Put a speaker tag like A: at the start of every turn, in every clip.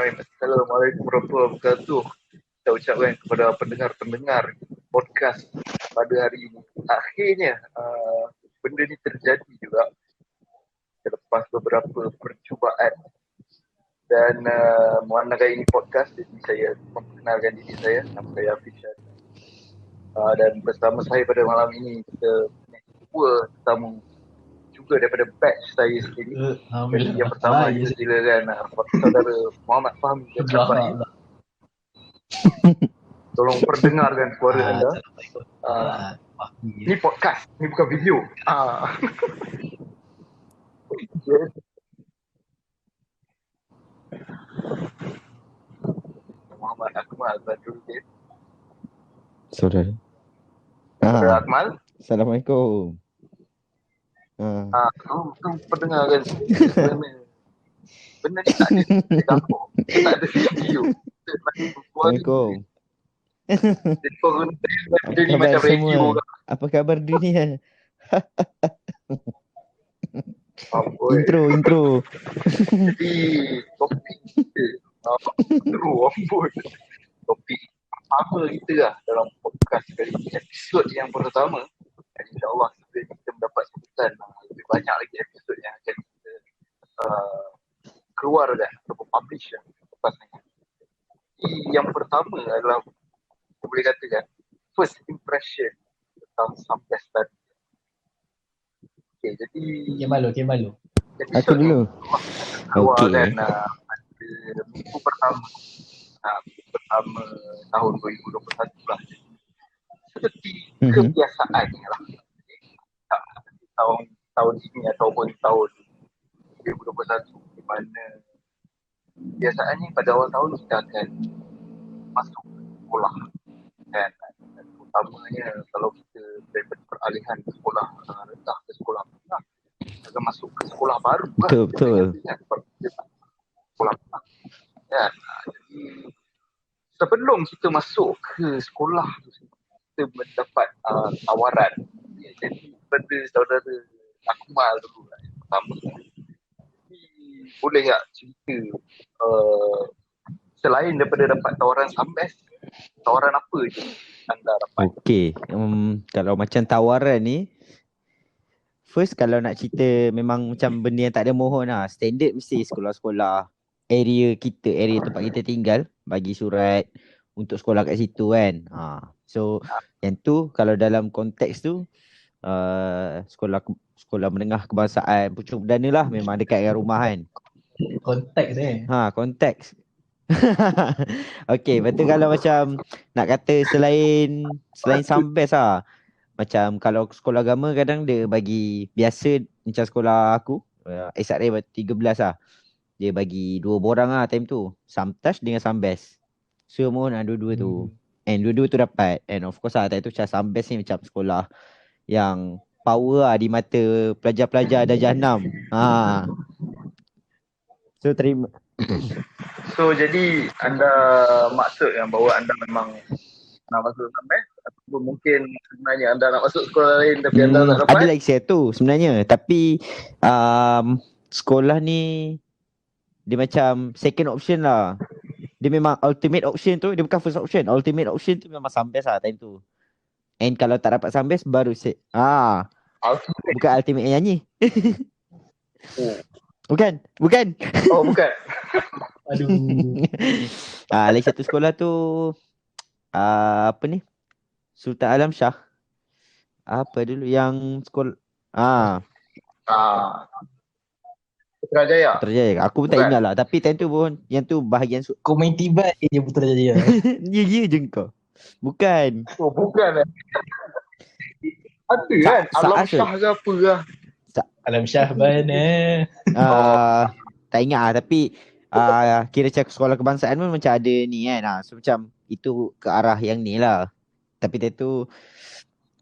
A: Bismillahirrahmanirrahim. Assalamualaikum warahmatullahi wabarakatuh. Kita ucapkan kepada pendengar-pendengar podcast pada hari ini. Akhirnya benda ni terjadi juga selepas beberapa percubaan. Dan mengenai ini podcast, jadi saya memperkenalkan diri saya. Nama saya Hafiz Syari. Dan bersama saya pada malam ini kita dua tetamu juga daripada batch saya sendiri. Jadi yang pertama kita silakan saudara Muhammad Fahmi Al-Baik. Tolong perdengarkan suara anda. Ini podcast, ini bukan video. Muhammad Akmal Badruddin.
B: Saudara.
A: Saudara Akmal.
B: Assalamualaikum.
A: Tu perdengarkan benda ni tak ada gambar, tak ada video.
B: Assalamualaikum.
A: Dia ni macam radio.
B: Apa khabar dunia? Intro.
A: Jadi topik kita topik apa kita lah dalam podcast kali ni, episod yang pertama. Dan insyaAllah kita mendapat sambutan lebih banyak lagi episod yang akan kita keluarkan ataupun publish lepas ni. Jadi yang pertama adalah kita boleh katakan first impression tentang sampai tadi. Okay, jadi
B: Okay, malu. Aku dulu.
A: Keluarkan pada minggu pertama tahun 2021 lah. Seperti kebiasaannya lah. Tahun ini ataupun tahun 2021, di mana biasaannya pada awal tahun kita akan masuk sekolah, dan utamanya kalau kita daripada peralihan sekolah rendah ke sekolah menengah, akan masuk ke sekolah baru.
B: Betul.
A: Sekolah menengah. Dan jadi sebelum kita masuk ke sekolah, kita mendapat tawaran. Jadi pada saudara Akmal dulu lah yang pertama. Jadi boleh tak cerita selain daripada dapat tawaran Sambes, tawaran apa je anda dapat?
B: Okay, kalau macam tawaran ni, first kalau nak cerita memang macam benda yang tak ada mohon lah. Standard mesti sekolah-sekolah area tempat kita tinggal bagi surat untuk sekolah kat situ kan. So yang tu kalau dalam konteks tu sekolah menengah kebangsaan Pucung Perdana lah, memang dekat dengan rumah kan.
C: Konteks
B: konteks. Okay, betul. Kalau macam nak kata selain Sambes lah, macam kalau sekolah agama kadang dia bagi biasa, macam sekolah aku SRA 13 lah, dia bagi 2 borang lah time tu, Samtouch dengan Sambes. So mohon dua-dua tu. And dua-dua tu dapat. And of course lah time tu macam Sambes ni macam sekolah yang power lah di mata pelajar-pelajar darjah 6. So terima.
A: So jadi anda maksud yang bahawa anda memang nak masuk Sambes, ataupun mungkin sebenarnya anda nak masuk sekolah lain tapi anda tak dapat?
B: Ada lagi satu sebenarnya, tapi sekolah ni dia macam second option lah. Dia memang ultimate option tu, dia bukan first option. Ultimate option tu memang Sambes lah time tu. And kalau tak dapat Sambes baru bukan ultimate yang nyanyi. Bukan.
A: Oh, bukan.
C: Aduh.
B: Lagi satu sekolah tu apa ni? Sultan Alam Shah. Apa dulu yang sekolah
A: Putrajaya.
B: Aku pun tak ingat lah. Tapi time tu pun yang tu bahagian
C: Komen tiba je Putrajaya.
B: Ya je kau. Bukan.
A: Oh, bukan. Ada kan? Alam Shah ke apa lah.
C: Alam Shah mana?
B: Tak ingat lah. Tapi kira macam sekolah kebangsaan pun macam ada ni kan. So macam itu ke arah yang ni lah. Tapi time tu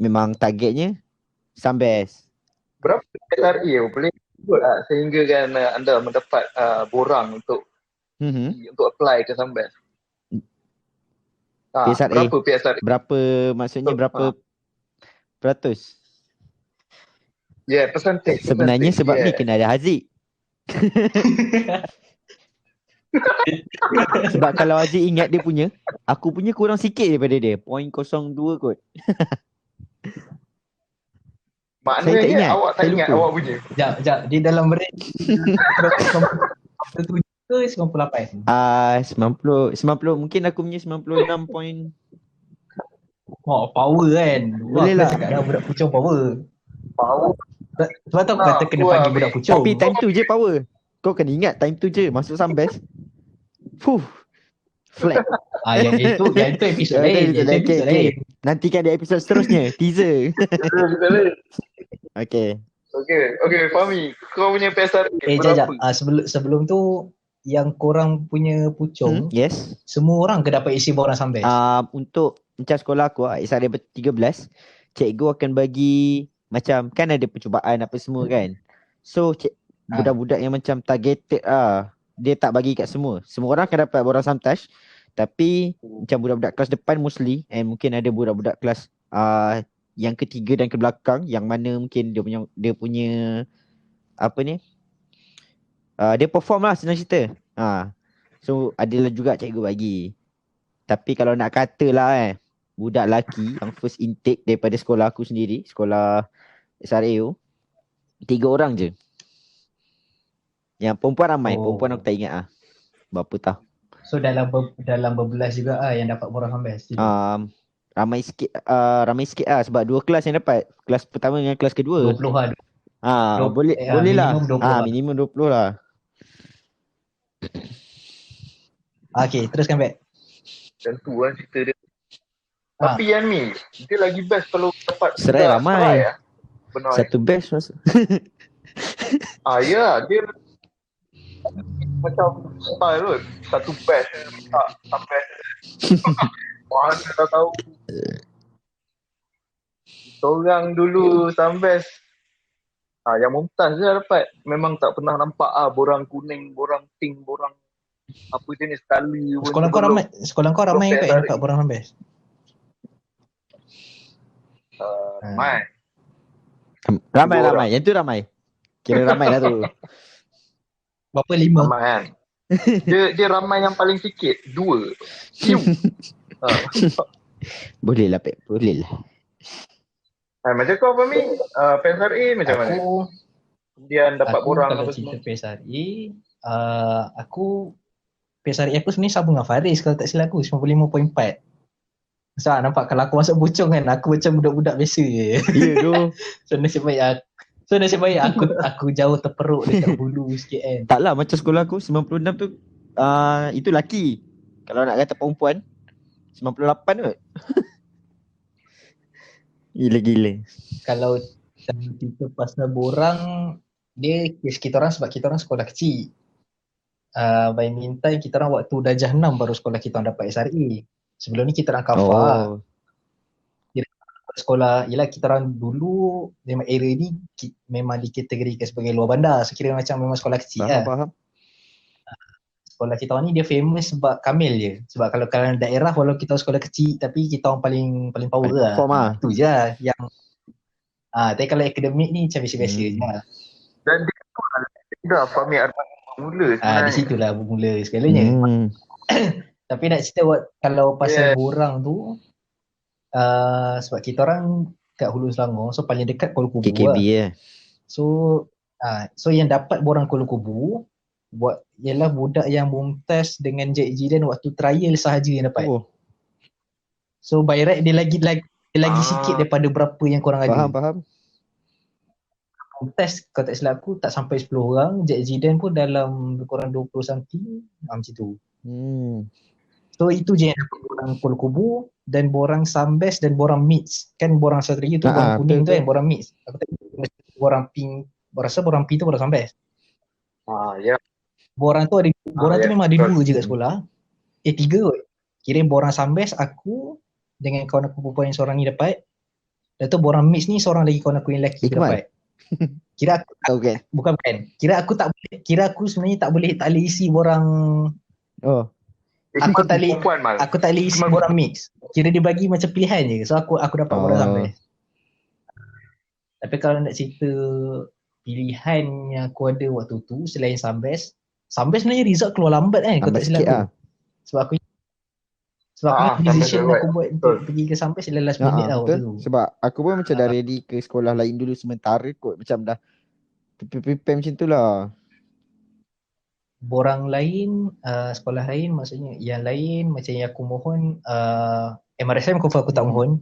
B: memang targetnya Sambes.
A: Berapa SRA boleh sebut sehingga kan anda mendapat borang untuk apply ke Sambes?
B: PSRA.
A: Berapa PSRA?
B: Berapa maksudnya berapa peratus?
A: Ya, percentage.
B: Sebenarnya sebab ni kena ada haziq. Sebab kalau Aziz ingat dia punya, aku punya kurang sikit daripada dia. 0.02 kot. Saya tak
A: Maknanya
B: ingat.
A: awak tak
B: Saya
A: ingat
B: lupa.
A: awak punya.
C: Sekejap. Di dalam range 97 ke 98?
B: 90 mungkin aku punya 96 point.
C: Oh, power kan. Wah,
B: Boleh
C: aku dah
B: lah.
C: cakap dah budak pucung power.
A: Power
C: Sebab tu aku kata kena
A: aku
C: bagi
A: habis.
C: budak pucung.
B: Tapi time tu je power. Kau kena ingat time tu je masuk Sunbest. Fuh. Flat.
C: Yang itu episod
B: Yang
C: lain.
B: tu
C: Yang itu
B: okay,
C: episod
B: okay.
C: lain.
B: Nantikan di episod seterusnya. Teaser. Okay.
A: Okay, Fahmi. Kau punya PSRA
C: Jap.
A: berapa?
C: Sebelum tu, yang korang punya pucung,
B: Yes.
C: semua orang ke dapat isi borang Sunbest?
B: Untuk macam sekolah aku, SRA 13, cikgu akan bagi macam kan ada percubaan apa semua kan. So budak-budak yang macam targeted dia tak bagi kat semua. Semua orang akan dapat borang Samtaj. Tapi macam budak-budak kelas depan mostly, and mungkin ada budak-budak kelas yang ketiga dan ke belakang yang mana mungkin dia punya apa ni? Dia perform lah senang cerita. So adalah juga cikgu bagi. Tapi kalau nak kata lah budak lelaki yang first intake daripada sekolah aku sendiri, sekolah SRAO, 3 orang je. Yang perempuan ramai, perempuan aku tak ingat berapa tahu.
C: So dalam berbelas juga yang dapat borang Sunbest.
B: Ramai sikit sebab 2 kelas yang dapat. Kelas pertama dengan kelas kedua.
C: 20 lah.
B: Boleh lah.
C: Minimum 20 lah.
B: Minimum 20 lah.
C: Okay, teruskan back.
A: Macam tu lah cerita dia. Tapi yang ni, dia lagi best kalau dapat
B: Serai ramai.
A: Benar.
B: Satu best masa.
A: Ya, dia macam style kot. Satu best tak sampai mana dah tahu. Seorang dulu Sunbest yang Mumtaz je dapat. Memang tak pernah nampak borang kuning, borang pink, borang apa jenis sekali pun.
C: Sekolah kau ramai ke yang dapat borang Sunbest?
B: Ramai. Yang tu ramai. Kira ramai lah tu.
C: Berapa? 5?
A: Ramai kan. Dia ramai yang paling sikit. 2.
B: Boleh lah Pep. Boleh lah.
A: Macam kau apa Mi? PSRA macam mana? Kemudian dapat borang apa semua?
C: Aku PSRA, aku PSRA aku sebenarnya sama dengan Faris kalau tak silap aku, 95.4. So nampak kalau aku masuk pucung kan, aku macam budak-budak biasa je.
B: Ya tu.
C: So nasib baik aku jauh terperuk dekat hulu sikit kan.
B: Taklah macam sekolah aku 96 tu itu laki. Kalau nak kata perempuan 98 kot. Gila-gila.
C: Kalau kita pasal borang, dia kita orang sebab kita orang sekolah kecil. By meantime kita orang waktu darjah 6 baru sekolah kita orang dapat SRA. Sebelum ni kita orang kafar. Sekolah, yelah kita orang dulu memang area ni memang dikategorikan sebagai luar bandar. So kira macam memang sekolah kecil.
B: Faham.
C: Sekolah kita orang ni dia famous sebab Kamil je. Sebab kalau daerah walau kita sekolah kecil tapi kita orang paling power lah. Itu je lah yang tapi kalau akademik ni macam biasa-biasa je lah.
A: Dan dia dah Fahmi Arman mula sebenarnya.
C: Di situ lah bermula segalanya. Tapi nak cerita kalau pasal borang tu, sebab kita orang kat Hulu Selangor, so paling dekat Kuala Kubu
B: KKB
C: lah. So yang dapat borang Kuala Kubu ialah budak yang Mumtaz dengan Jack Jidan waktu trial sahaja yang dapat. So by right dia lagi sikit daripada berapa yang korang ada.
B: Faham.
C: Mumtaz kalau tak silap aku tak sampai 10 orang, Jack Jidan pun dalam kurang 20 something macam tu. So itu je yang dapat borang Kuala Kubu dan borang Sunbest dan borang Mix. Kan borang Satria tu borang kuning tu kan, borang Mix. Aku tak borang pink, rasa borang pink tu borang Sunbest.
A: Ya.
C: Borang tu memang ada 2 je kat sekolah. 3 kot. Kira borang Sunbest aku dengan kawan aku perempuan yang seorang ni dapat. Dan tu borang Mix ni seorang lagi kawan aku yang lelaki dapat. Kira aku bukan. Kira aku sebenarnya tak boleh isi borang. Aku tak boleh isi borang Mix. Kira dia bagi macam pilihan je. So aku dapat borang Sunbest. Tapi kalau nak cerita pilihan yang aku ada waktu tu selain Sunbest, Sampai sebenarnya result keluar lambat kan, kau
B: Lambat
C: tak silap
B: sikit
C: aku.
B: lah.
C: Sebab aku
A: Sampai
C: decision
A: lewat.
C: aku buat
A: Betul.
C: untuk pergi ke sampai last minute lah waktu
B: Betul.
C: tu.
B: Sebab aku pun macam dah ready ke sekolah lain dulu sementara kot. Macam dah prepare macam tu lah.
C: Borang lain, sekolah lain maksudnya yang lain macam yang aku mohon MRSM aku tak mohon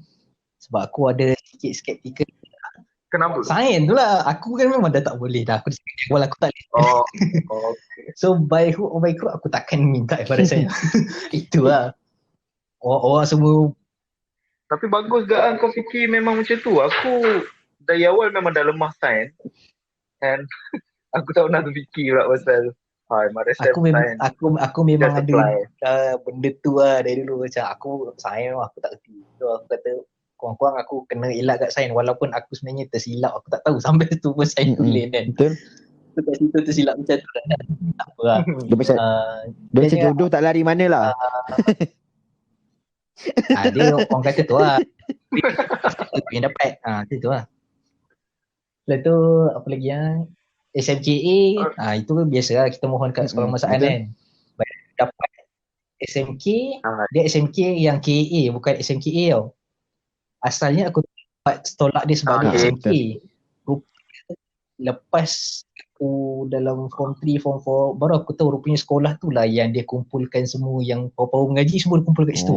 C: sebab aku ada sikit skeptikal.
A: Kenapa?
C: Sains tu lah, aku kan memang dah tak boleh dah, aku walaupun aku tak boleh.
A: Okay.
C: So by hook or by crook aku takkan minta MRSM. Itu lah. Orang semua.
A: Tapi bagus gak kau fikir memang macam tu. Aku dari awal memang dah lemah sains. And aku tak pernah terfikir pula pasal MRSM sains.
C: Aku memang
A: Just
C: ada benda tu lah dari dulu. Macam aku sains aku tak kerti. So aku kata kurang-kurang aku kena elak kat sains walaupun aku sebenarnya tersilap. Aku tak tahu sampai tu pun sains tulis kan.
B: Betul.
C: So kat situ tersilap macam tu kan. Tak apa lah.
B: Dia macam jodoh tak lari mana lah.
C: Dia orang kata tu lah. Itu yang dapat. Itu lah. Lepas tu apa lagi SMKA, itu biasa lah kita mohon kat sekolah masakan kan. Dapat SMK, dia SMK yang KA bukan SMKA tau. Asalnya aku dapat tolak dia sebagai SMK. Lepas aku dalam form 3, form 4 baru aku tahu rupanya sekolah tu lah yang dia kumpulkan semua yang power mengaji semua dia kumpul kat situ.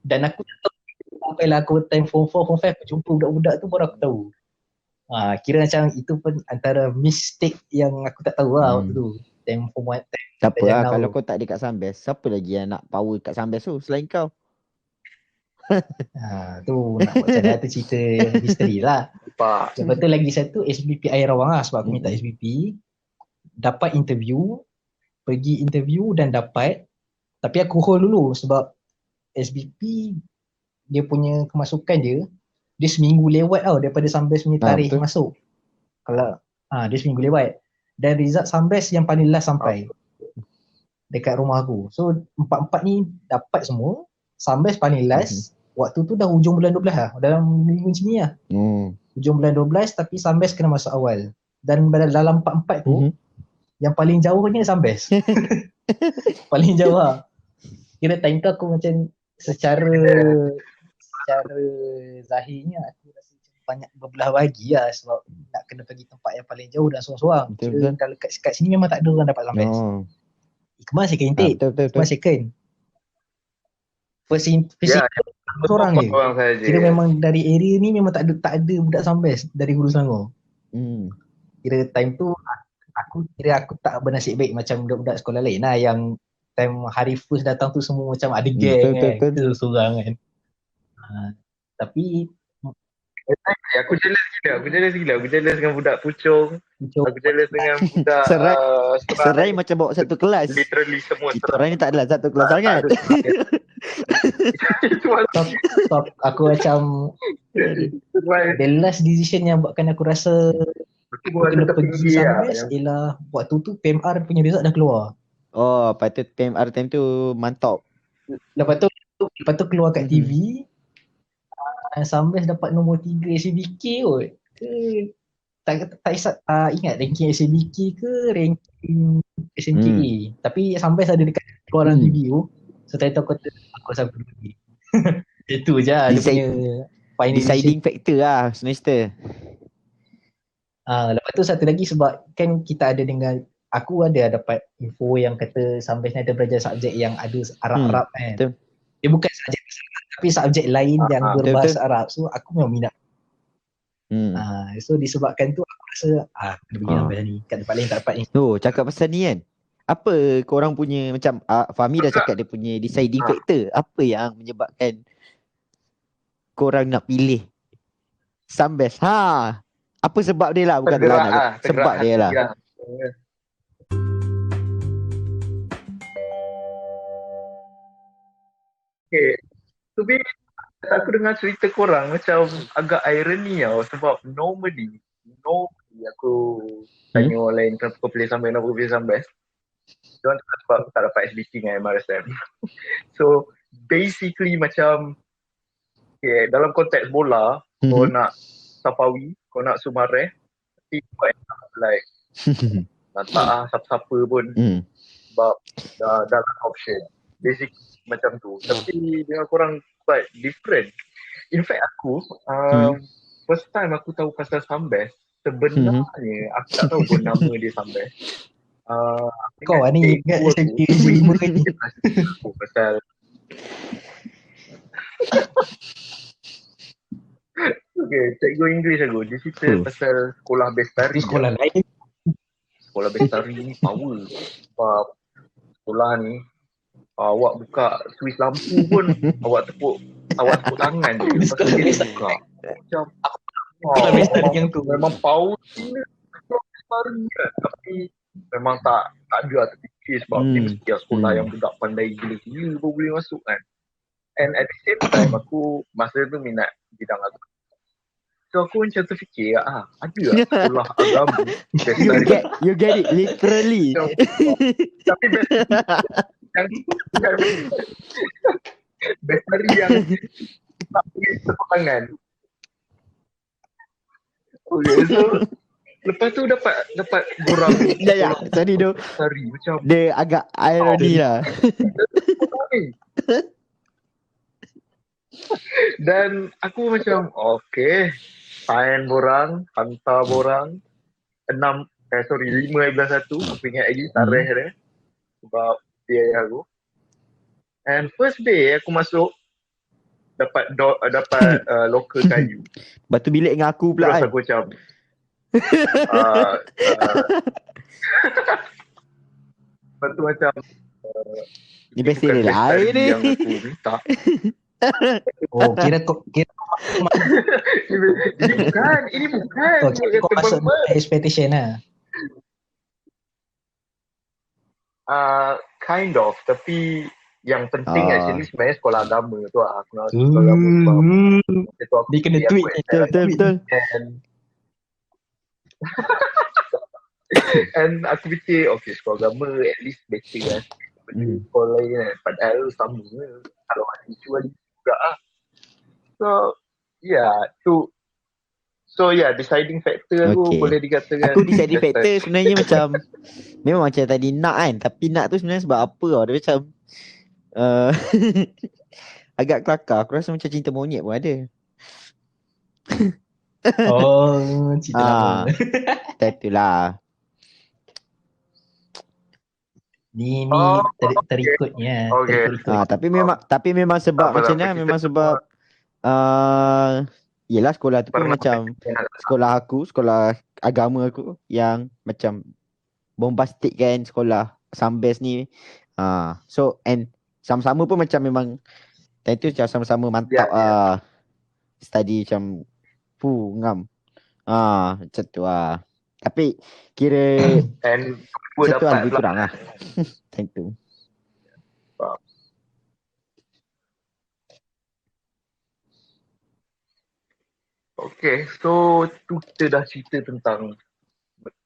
C: Dan aku tahu sampailah aku time form 4, form 5 aku jumpa budak-budak tu baru aku tahu. Kira macam itu pun antara mistake yang aku tak tahu lah waktu tu. Time form 1,
B: tak apa lah kalau kau tak ada kat Sambes, siapa lagi yang nak power kat Sambes tu selain kau?
C: Tu nak buat macam mana tu cerita misteri lah. Lepas tu lagi satu SBP Air Rawang lah sebab aku minta SBP. Dapat interview, pergi interview dan dapat. Tapi aku hold dulu sebab SBP dia punya kemasukan dia seminggu lewat tau daripada Sambes punya tarikh masuk. Kalau dia seminggu lewat. Dan result Sambes yang paling last sampai dekat rumah aku. So 4-4 ni dapat semua. Sambes paling last. Waktu tu dah hujung bulan 12 lah. Dalam minggu macam ni lah. Hujung bulan 12 tapi Sambes kena masuk awal. Dan dalam 4-4 tu yang paling jauhnya Sambes. Paling jauh lah. Kira time tu aku macam secara zahirnya aku rasa banyak berbelah bagi lah sebab nak kena pergi tempat yang paling jauh dan sorang-sorang. Kira kalau kat sini memang tak ada orang dapat Sambes. Ikmal second intake. Ikmal second. First seorang je. Kira memang dari area ni memang tak ada budak Sambes dari Hulu Selangor. Kira time tu aku tak bernasib baik macam budak-budak sekolah lain lah yang time hari first datang tu semua macam ada geng kan. Kita seorang kan. Tapi
A: aku jealous gila. Aku jealous dengan budak Puchong. Aku jealous dengan budak
B: Serai macam bawa satu kelas.
A: Literally semua
B: kita orang ni tak adalah satu kelas sangat.
C: Stop. Aku macam the last decision yang buatkan aku rasa aku kena pergi Sambes ialah waktu tu PMR punya result dah keluar.
B: Patut PMR time tu mantap.
C: Lepas tu keluar kat TV Sambes dapat nombor 3 SABK kot. Tak ingat ranking SABK ke ranking SMKA. Tapi Sambes ada dekat keluaran TV tu. So time tu aku rasa aku pergi. Itu je dia punya
B: deciding factor lah semester.
C: Lepas tu satu lagi sebab kan kita ada dengar, aku ada dapat info yang kata Sambes ni ada belajar subjek yang ada Arab-Arab kan.
B: Betul.
C: Dia bukan subjek tapi subjek lain yang berbahasa Arab. So aku memang minat. So disebabkan tu aku rasa aku kena pergi sampai ni. Kat tempat lain tak dapat ni.
B: Cakap pasal ni kan. Apa korang punya macam Fahmi dah cakap dia punya deciding factor. Apa yang menyebabkan korang nak pilih Sambes? Apa sebab dia lah, bukan sebab dia lah.
A: Okay. Tapi aku dengar cerita korang macam agak irony tau. Sebab normally aku tanya orang lain kenapa kau pilih Sambes, kenapa kau pilih Sambes. Diorang cakap sebab aku tak dapat SBC dengan MRSM. So basically macam dalam konteks bola, kau nak Safawi, kau nak Sumareh, tapi kau like Nak tak siapa-siapa pun sebab dah option. Basic macam tu. Tapi dengan korang quite different. In fact aku first time aku tahu pasal Sambes, sebenarnya aku tak tahu pun nama dia Sambes.
C: Kau ni ingat SMP 5 ni.
A: Pasal okay, cikgu English aku. Dia cerita pasal sekolah Bestari.
C: Sekolah lain.
A: Sekolah Bestari ni power. Sebab sekolah ni awak buka switch lampu pun awak tepuk tangan je. Lepas tu dia buka. Macam
C: Sekolah Bestari yang tu.
A: Memang power gila sekolah Bestari kan. Tapi memang tak ada terfikir sebab ni mesti sekolah yang budak pandai gila-gila pun boleh masuk kan. And at the same time aku masa tu minat bidang agama. So aku macam terfikir ada sekolah agama Bestari.
B: You get it literally.
A: Tapi Bestari yang tak boleh tepuk tangan. Okay, so lepas tu dapat borang.
B: Ya, sorry tu.
A: Bestari macam
B: Dia agak ironi lah.
A: Dan aku macam okay, sign borang, hantar borang 5/1 aku ingat lagi tarikh dia sebab dia aku. And first day aku masuk dapat loker kayu.
B: Batu bilik dengan aku pula
A: Terus
B: kan.
A: aku macam lepas tu macam
B: Ni best dia lah air ni.
A: yang aku minta.
C: Oh, kira
A: Ini bukan
C: kau masuk expectation lah.
A: Kind of, tapi yang penting actually sebenarnya sekolah agama tu lah. Aku nak sekolah agama sebab itu aku
C: Dia kena
A: pilih
C: tweet.
B: Betul.
A: And aku fikir okay, sekolah agama at least better kan. Sekolah lain kan, padahal sama kalau ada isu juga lah. So deciding factor aku boleh dikatakan.
B: Aku deciding factor sebenarnya macam memang macam tadi nak kan. Tapi nak tu sebenarnya sebab apa tau. Dia macam agak kelakar. Aku rasa macam cinta monyet pun ada.
C: Oh, cerita lama.
B: Itulah.
C: Ni terikutnya.
A: Okay.
B: Tapi memang sebab macam ni, memang sebab yelah sekolah tu pun macam sekolah agama aku yang macam bombastik kan, sekolah Sambes ni. So and sama-sama pun macam memang time tu macam sama-sama mantap study macam ngam. Macam tu lah. Tapi kira
A: and
B: macam tu lah, lebih kurang lah. Time tu.
A: Okay, so tu kita dah cerita tentang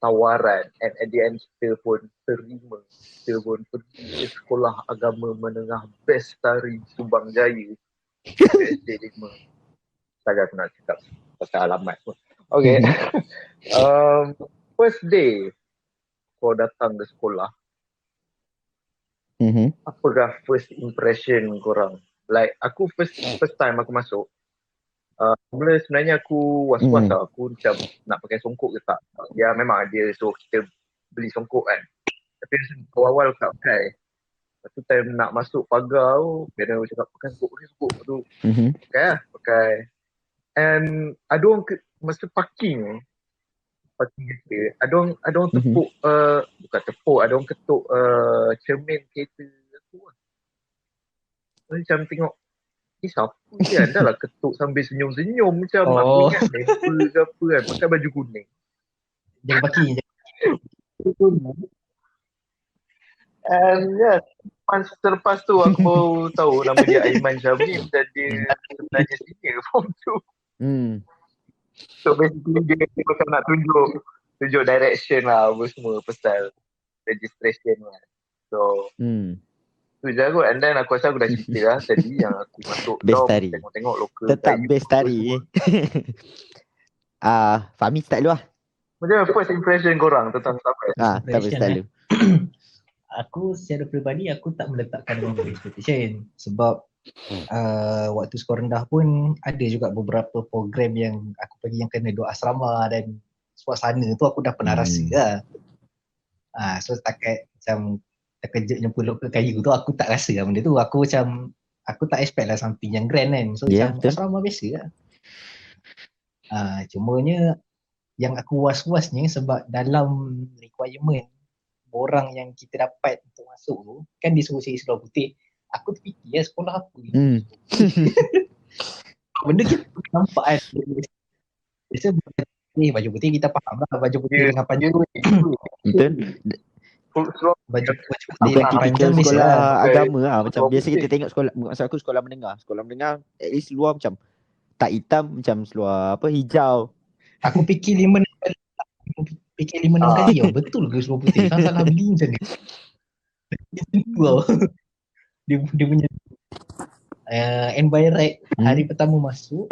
A: tawaran and at the end kita pun terima. Kita pun pergi ke sekolah agama menengah Bestari Subang Jaya. SD 5. Tak aku nak cakap pasal alamat pun. Okay. First day kau datang ke sekolah. Apakah first impression korang? Like aku first time aku masuk. Mula sebenarnya aku was-was lah. Aku macam nak pakai songkok ke tak. Ya memang dia suruh kita beli songkok kan. Tapi awal-awal tak pakai. Lepas tu time nak masuk pagar tu, dia cakap pakai songkok tu. Pakai lah, pakai. And ada orang masa parking kita, ada orang tepuk, bukan tepuk, ada orang ketuk cermin kereta aku lah. Macam tengok, siapa kan, dah lah ketuk sambil senyum-senyum macam aku ingat level ke apa kan, pakai baju kuning.
C: Jaga parking je.
A: And selepas tu aku baru tahu nama dia Aiman Syamim dan dia sebenarnya senior form 2. So basically dia macam nak tunjuk direction lah apa semua pasal registration lah. So tu je aku, and then aku rasa aku dah cerita lah tadi yang aku masuk
B: Bestari.
A: Tengok lokal
B: Tetap Bestari. Fahmi start dulu lah.
A: Macam mana first impression korang tentang Subway?
B: Tak
C: Impression,
B: selalu.
C: Aku secara peribadi aku tak meletakkan dengan expectation sebab waktu sekolah rendah pun ada juga beberapa program yang aku pergi yang kena duduk asrama dan suasana tu aku dah pernah rasa lah. So takat macam terkejut jumpa lokal kayu tu aku tak rasa lah benda tu. Aku macam aku tak expect lah something yang grand kan. So macam
B: betul.
C: asrama biasa lah. Cumanya yang aku was-wasnya sebab dalam requirement borang yang kita dapat untuk masuk tu kan disuruh cari seluar putih. Aku terfikir ya sekolah apa ni? Benda kita nampak kan. Biasa baju putih kita faham lah. Baju putih dengan panjang.
B: Betul.
C: Baju putih
B: Bukan
C: dengan
B: typical
C: panjang biasa
B: sekolah
C: lah.
B: agama lah. Macam
A: Sekolah
B: biasa
A: putih.
B: kita tengok sekolah, maksud aku sekolah menengah. Sekolah menengah at least seluar macam tak hitam, macam seluar hijau.
C: Aku fikir 5-6 kali tau. Betul ke seluar putih? Kan salah beli macam ni. Dia punya and by right hari pertama masuk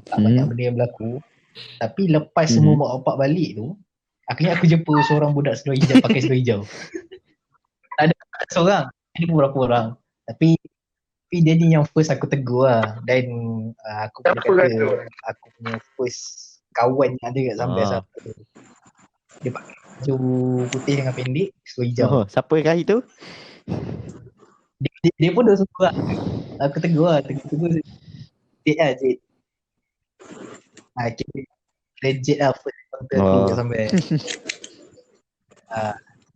C: tak banyak benda yang berlaku. Tapi lepas semua mak bapak balik tu, akhirnya aku jumpa seorang budak seluar hijau pakai seluar hijau. Ada seorang, ada beberapa orang. Tapi dia ni yang first aku tegur lah. Dan aku boleh kata aku punya first kawan yang ada kat sampai satu. Dia pakai baju putih dengan pendek, seluar hijau.
B: Siapa kah itu?
C: Dia pun dah suka lah. Aku tegur lah. Tegur Jid lah, Jid. Legit lah first encounter aku kat sampai.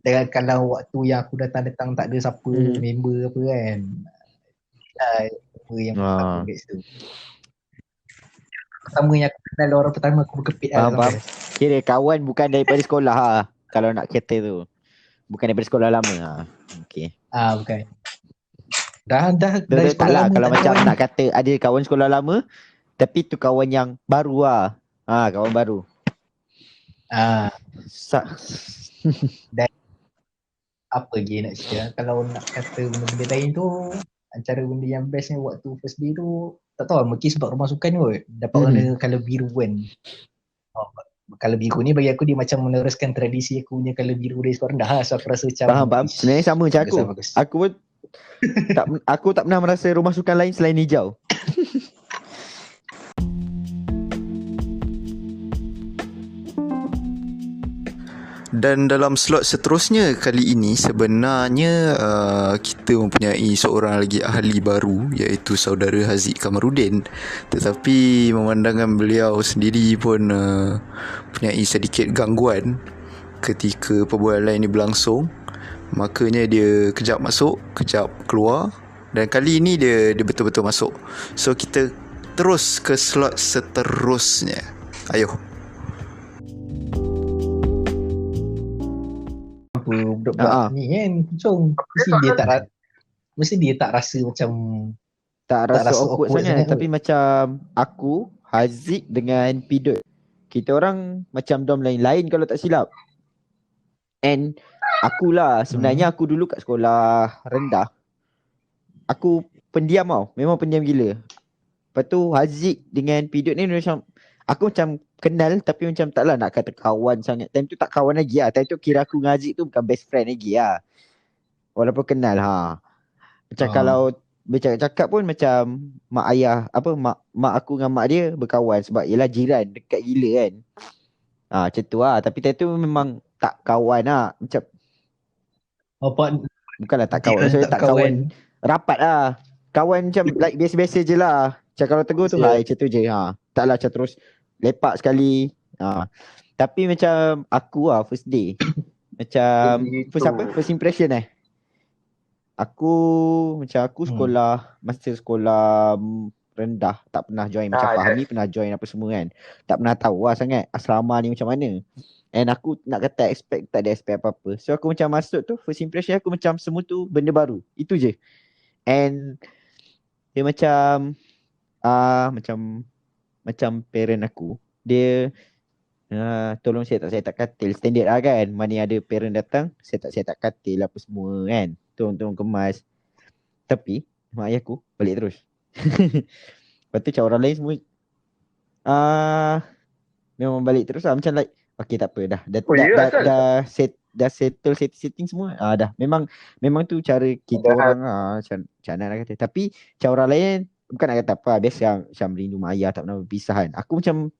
C: Dan kalau waktu yang aku datang tak ada siapa member apa kan. Yang aku kat situ. Pertama yang aku kenal orang pertama aku berkepit lah.
B: Faham. Kira kawan bukan daripada sekolah lah. Kalau nak kata tu. Bukan daripada sekolah lama lah. Okay.
C: Bukan. Dah dari
B: tak lah. Kalau macam
C: kawan.
B: nak kata ada kawan sekolah lama, tapi tu kawan yang baru lah. Kawan baru.
C: Dan apa lagi nak cerita? Kalau nak kata benda-benda lain tu, antara benda yang bestnya waktu first day tu, tak tahu lah, mungkin sebab rumah sukan kot. Dapat warna colour biru kan. Colour biru ni bagi aku dia macam meneruskan tradisi aku punya colour biru dari sekolah rendah lah. So aku rasa macam
B: faham. Sebenarnya sama macam aku. Aku pun aku tak pernah merasa rumah sukan lain selain hijau.
D: Dan dalam slot seterusnya kali ini sebenarnya kita mempunyai seorang lagi ahli baru, iaitu saudara Haziq Kamarudin. Tetapi memandangkan beliau sendiri pun mempunyai sedikit gangguan ketika perbualan ini berlangsung, makanya dia kejap masuk, kejap keluar, dan kali ini dia betul-betul masuk. So kita terus ke slot seterusnya. Ayo.
C: budak-budak ni kan mesti dia tak rasa macam
B: tak rasa awkward sangat. Tapi macam aku, Haziq dengan Pidot, kita orang macam dorm lain-lain kalau tak silap. And akulah sebenarnya aku dulu kat sekolah rendah, aku pendiam tau. Memang pendiam gila. Lepas tu Haziq dengan Pidot ni macam aku macam kenal tapi macam taklah nak kata kawan sangat. Time tu tak kawan lagi lah. Time tu kira aku dengan Haziq tu bukan best friend lagi lah. Walaupun kenal Macam kalau bercakap-cakap pun macam mak ayah, mak aku dengan mak dia berkawan sebab ialah jiran, dekat gila kan. Macam tu lah. Tapi time tu memang tak kawan lah. Macam bukanlah tak kawan. Maksudnya tak kawan rapat lah. Kawan macam like biasa-biasa je lah. Macam kalau tegur tu macam tu je. Taklah macam terus lepak sekali. Tapi macam aku first day. Macam first impression Aku sekolah masa sekolah rendah tak pernah join. Macam Fahmi pernah join apa semua kan. Tak pernah tahu sangat asrama ni macam mana. And aku nak kata tak ada expect apa-apa. So aku macam masuk tu, first impression aku macam semua tu benda baru. Itu je. And dia macam macam parent aku, dia tolong saya tak katil. Standard lah kan. Mana ada parent datang, saya tak katil apa semua kan. Tolong kemas. Tapi mak ayah aku balik terus. Lepas tu macam orang lain semua memang balik terus lah. Macam like Okay, tak apa dah.
A: Oh, ya, asal?
B: Dah setting semua. Dah. Memang tu cara kita
A: Dah.
B: orang macam mana nak kata. Tapi macam orang lain bukan nak kata apa. Biasa macam rindu mak ayah tak pernah berpisah kan. Aku macam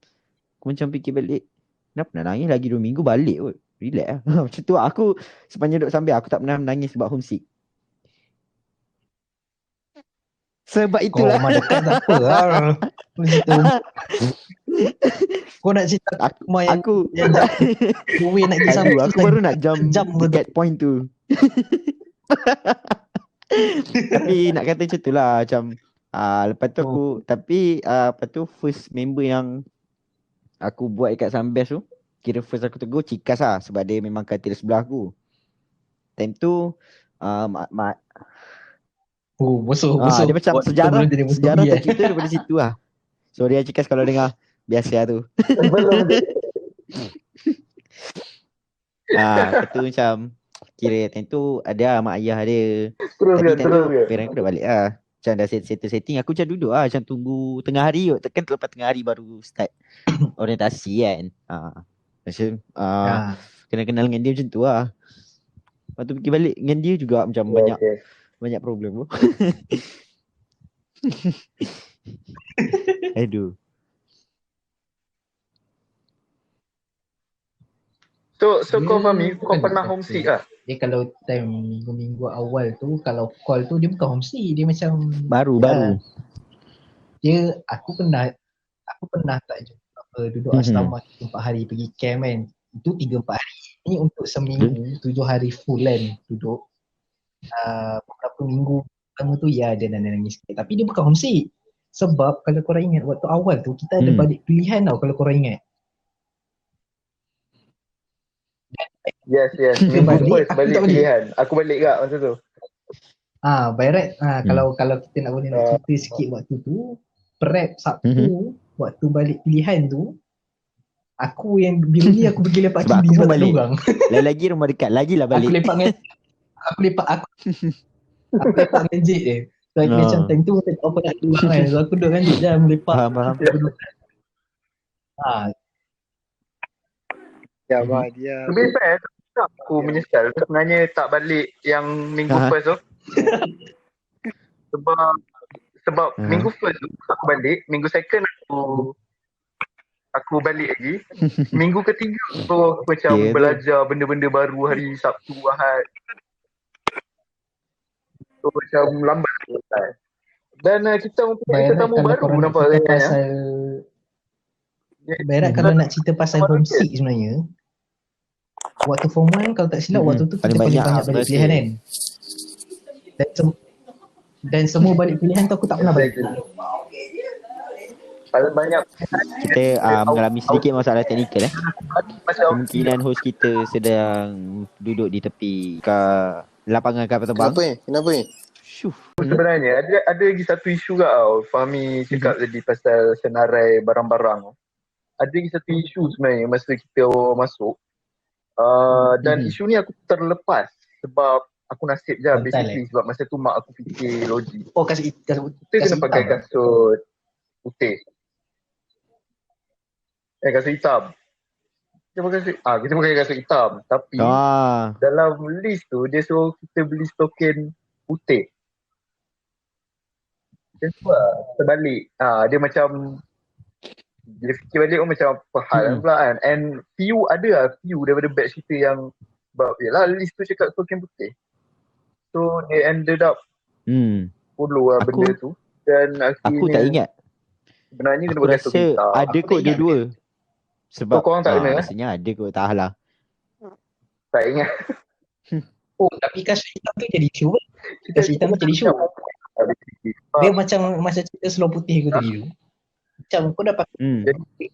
B: fikir balik. Kenapa nak nangis lagi 2 minggu balik kot. Relax lah. Macam tu aku sepanjang duduk sambil aku tak pernah menangis sebab homesick. Sebab
C: Kau
B: itulah.
C: rumah dekat tak apa lah. Kau nak cerita rumah yang
B: Aku
C: duit nak pergi sampai
B: aku baru nak jam dekat point tu. Tapi nak kata macam tu lah. Macam lepas tu aku lepas tu first member yang aku buat dekat Sunbest tu, kira first aku tegur Cikas lah. Sebab dia memang katil sebelah aku. Time tu
C: bosok.
B: dia macam sejarah tercipta daripada situ lah. Sorry Cikas kalau dengar. Biasa tu. Lepas tu macam kira time tu ada mak ayah dia. Tapi time tu parent aku dah balik lah. Macam dah setting aku macam duduk lah. Macam tunggu tengah hari kot. Tekan lepas tengah hari baru start orientasi kan. Macam kenal-kenal dengan dia macam tu lah. Lepas tu pergi balik dengan dia juga macam banyak problem tu. Aduh.
A: So kau Fahmi, kau pernah homesick lah?
C: Dia kalau time minggu-minggu awal tu, kalau call tu dia bukan homesick, dia macam
B: baru.
C: Dia aku pernah tak duduk asrama 4 hari pergi camp kan. Itu 3-4 hari. Ini untuk seminggu 7 hari full kan duduk. Beberapa minggu pertama tu ada nangis sikit. Tapi dia bukan homesick. Sebab kalau korang ingat waktu awal tu kita ada balik pilihan tau kalau korang ingat.
A: Yes. Minggu first balik pilihan. Aku balik tak masa tu.
C: By right. Kalau kita nak boleh nak cerita sikit waktu tu, prep Sabtu, waktu balik pilihan tu, aku yang biru ni aku pergi lepak
B: sebab
C: kiri
B: aku
C: sebab
B: balik.
C: Orang.
B: Lagi rumah dekat, lagilah balik.
C: Aku lepak dengan Jade je. So macam time tu apa nak duduk kan. So aku duduk dengan Jade je melepak.
B: Faham.
E: Ya, dia.
A: Lebih fair, aku menyesal sebenarnya tak balik yang minggu first tu. Sebab minggu first tu aku balik, minggu second aku balik lagi. Minggu ketiga aku macam belajar benda-benda baru hari Sabtu, Ahad. So macam lambat selesai. Dan kita mempunyai tetamu baru nampak kan.
C: Berat kalau nak cerita pasal homesick sebenarnya. Waktu form 1 kalau tak silap waktu tu kita paling banyak balik pilihan kan. Dan semua balik pilihan tu aku tak pernah balik.
A: Paling banyak
B: kita mengalami sedikit masalah teknikal Kemungkinan host kita sedang duduk di tepi ke lapangan kapal terbang.
E: Kenapa ni?
A: Sebenarnya ada lagi satu isu kat tau. Fahmi cakap tadi pasal senarai barang-barang. Ada lagi satu isu sebenarnya masa kita masuk. Dan isu ni aku terlepas sebab aku nasib je basically sebab masa tu mak aku fikir logik. Kita kena pakai kasut putih. Kasut hitam. Kita pakai kasut hitam. Tapi dalam list tu dia suruh kita beli token putih. Macam tu lah. Terbalik. Dia macam bila fikir balik pun macam apa hal pula kan. And few daripada batch kita yang yelah list tu cakap token putih. So they ended up follow lah benda tu. Dan akhirnya
B: aku tak ingat.
A: Sebenarnya kena pakai token hitam.
B: Ada kot dua-dua. Sebab
A: korang tak kena?
B: Rasanya ada kot, tak lah.
A: Tak ingat.
C: Tapi kasut hitam tu jadi isu. Kasut hitam tu jadi isu. Dia macam cerita seluar putih aku tadi tu. Macam kau dapat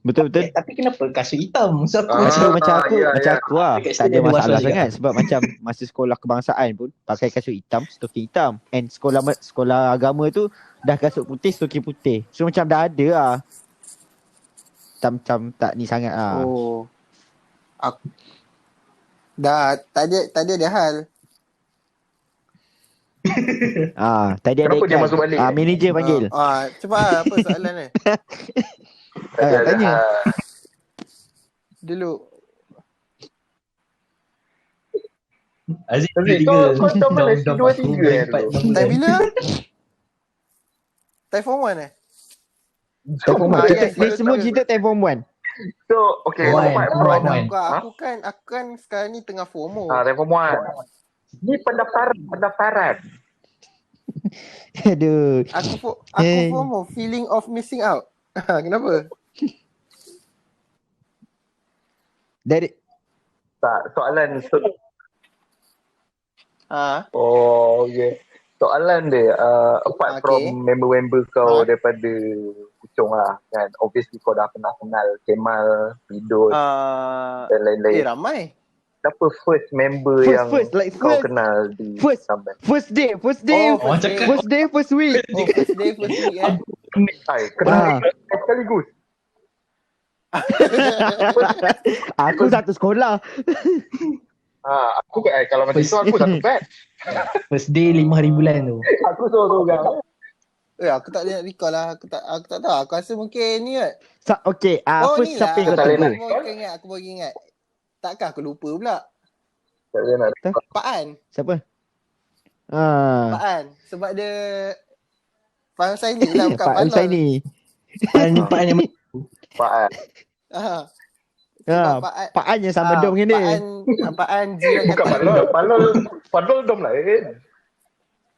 B: betul.
C: Tapi kenapa kasut hitam? So aku
B: macam aku lah. Tak ada masalah sangat. Sebab macam masa sekolah kebangsaan pun pakai kasut hitam, stoking hitam. And sekolah agama tu dah kasut putih, stoking putih. So macam dah ada lah. Macam tak ni sangat lah.
E: Aku tadi ada hal.
B: Tadi ada
A: kenapa dia masuk balik?
B: Manager panggil.
E: Cepat apa soalan ni?
B: Tanya.
E: Dulu
C: Aziz
A: Aziz,
C: tiga.
A: kau tahun mana?
C: Dah
A: Dua,
C: 4
A: tiga
C: bulan,
A: ya
C: 4
A: dulu?
E: Time bila? Time form 1
B: Time form 1.
E: Ah,
B: Kita
E: yes,
B: ni
E: yes,
B: semua
E: yes.
B: cerita time form 1.
A: So, okay.
C: One,
A: Apart
C: form
A: from
C: one.
E: Aku kan sekarang ni tengah FOMO.
A: time form 1. Ni pendaftaran.
B: Aduh.
E: Aku
B: Eh.
E: FOMO, feeling of missing out. Kenapa?
B: Dari
A: Tak, soalan
E: Ah,
A: okay. Soalan dia, apart
E: Okay.
A: from member-member kau
E: Ha?
A: daripada Puchong lah kan. Obviously kau dah pernah kenal Kemal, Ridon dan lain-lain.
E: ramai.
A: Siapa first member yang kau
B: first
A: kenal di
B: first.
A: Sampai?
B: First day.
E: Oh,
C: Orang
E: first day.
C: cakap.
B: First day, first week.
E: Oh, first day, first week
A: Hai, kenal
B: Ah.
A: sekaligus.
B: Aku satu sekolah.
A: Aku kalau macam tu aku satu batch.
C: First day 5 hari bulan tu.
A: Aku seorang.
E: Aku tak boleh nak recall lah. Aku tak tahu. Aku rasa mungkin ni kot.
B: Okay, first
E: ni
B: siapa yang kau
A: Tak boleh
B: tunggu?
A: nak.
E: Aku baru ingat. Takkan aku lupa pula.
A: Tak boleh nak.
E: Pak An.
B: Siapa?
E: Pak An. Sebab dia Faham Saini lah. Bukan
B: Pak
E: Pak Lol.
B: Husaini.
C: Pak An yang
A: Pak.
E: Ah. Sebab Pak An.
B: Pak An yang sama dom dengan dia.
E: Pak An jiran
A: Bukan
E: kata.
A: Palol dom lain.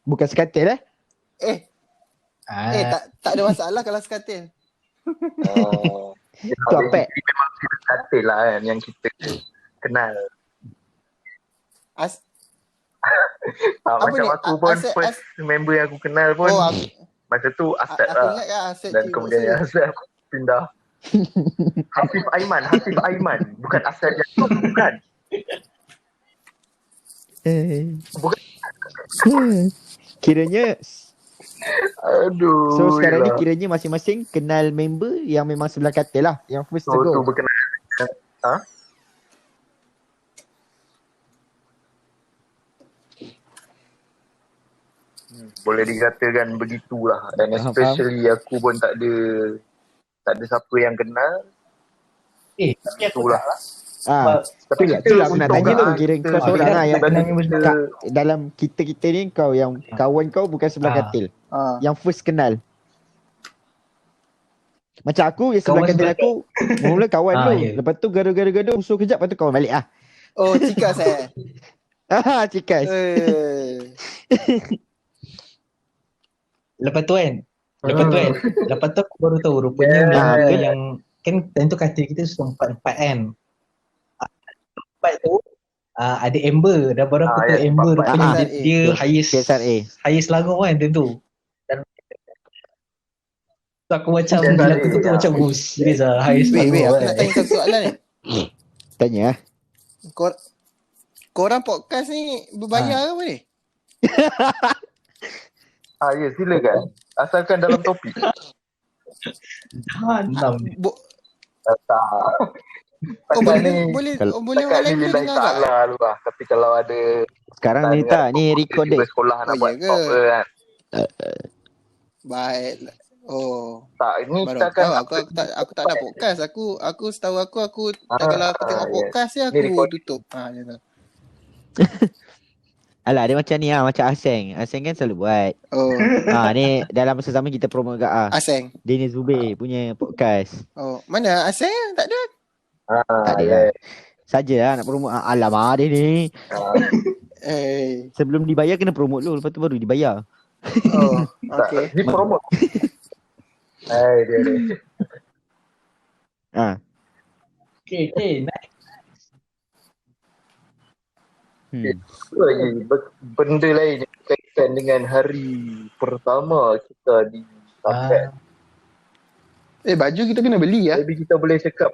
B: Bukan sekatil
E: Tak ada masalah kalau sekatil.
B: Itu apa?
A: Memang kita katil lah kan yang kita kenal. Macam
E: ni?
A: aku pun first member yang aku kenal pun masa tu Asad
E: Aku
A: lah.
E: ingat kan Asad
A: Dan
E: cikgu
A: kemudian
E: saya.
A: Asad pindah. Hasif Aiman. Bukan Asad yang tu, bukan.
B: Kiranya
A: Aduh.
B: so sekarang ni
A: yelah.
B: kiranya masing-masing kenal member yang memang sebelah katil lah. Yang first to
A: So tu
B: go.
A: berkenal. Boleh dikatakan begitulah. And
B: Faham,
A: especially aku pun tak ada siapa yang kenal.
C: tapi aku
A: Itulah. Tapi
B: Itulah aku nak tanya tu. Kira kau
C: Ah,
B: seorang lah yang
C: kenal member
B: dalam kita ni kau yang kawan kau bukan sebelah katil. Yang first kenal. Macam aku yang sebelah
C: Kawan
B: katil
C: sebelah-
B: aku mula kawan dulu.
C: ya.
B: Lepas tu gaduh-gaduh musuh kejap, lepas tu kawan balik ah.
E: Oh, cikas
B: Cikas.
C: Lepas tu aku baru tahu rupanya member yang kan time tu katil kita sudah 4 kan. 4 tu ada Amber, dah baru aku tahu
A: ya,
C: Amber
A: 4.
C: rupanya
E: Ah,
C: dia
B: PSRA.
C: highest lagu kan time tu. Dan so, aku macam
A: PSRA,
C: bila aku tu
A: ya.
C: macam serius lah highest lagu
E: Wait, aku
C: kan.
E: nak tanya satu soalan ni.
B: Tanya ah.
E: Korang podcast ni berbayar ke apa ni?
A: Ya, silakan. Asalkan dalam topik.
C: Hantam.
A: Tak.
E: Boleh orang lain boleh dengar tak?
A: Salah lu lah. Tapi kalau ada
B: Sekarang ni tak, ni record dia.
A: sekolah nak
E: Oh,
A: buat
E: ya ke?
A: talk ke kan.
E: Baik. Oh,
A: Tak, ini
E: baru
A: kita
E: aku tahu.
A: akan
E: Aku tak nak podcast. Aku setahu aku kalau aku tengok
A: yes.
E: podcast ni
A: Ni
E: aku
A: record.
E: tutup. Macam tu.
B: Alah dia macam ni macam Aseng. Aseng kan selalu buat.
E: Oh,
B: Ni dalam masa sama kita promote kat
E: Aseng.
B: Dennis Zubir punya podcast.
E: Oh, mana Aseng? Tak ada.
B: Tak ada lah. Saja lah nak promote. Alamak dia ni. Sebelum dibayar kena promote dulu. Lepas tu baru dibayar.
E: Oh, okay.
A: Di promote. Dia.
C: Okay, nice.
A: Itu lagi benda lain yang berkaitan dengan hari pertama kita di Sampai.
E: Baju kita kena beli ya.
A: Jadi kita boleh cakap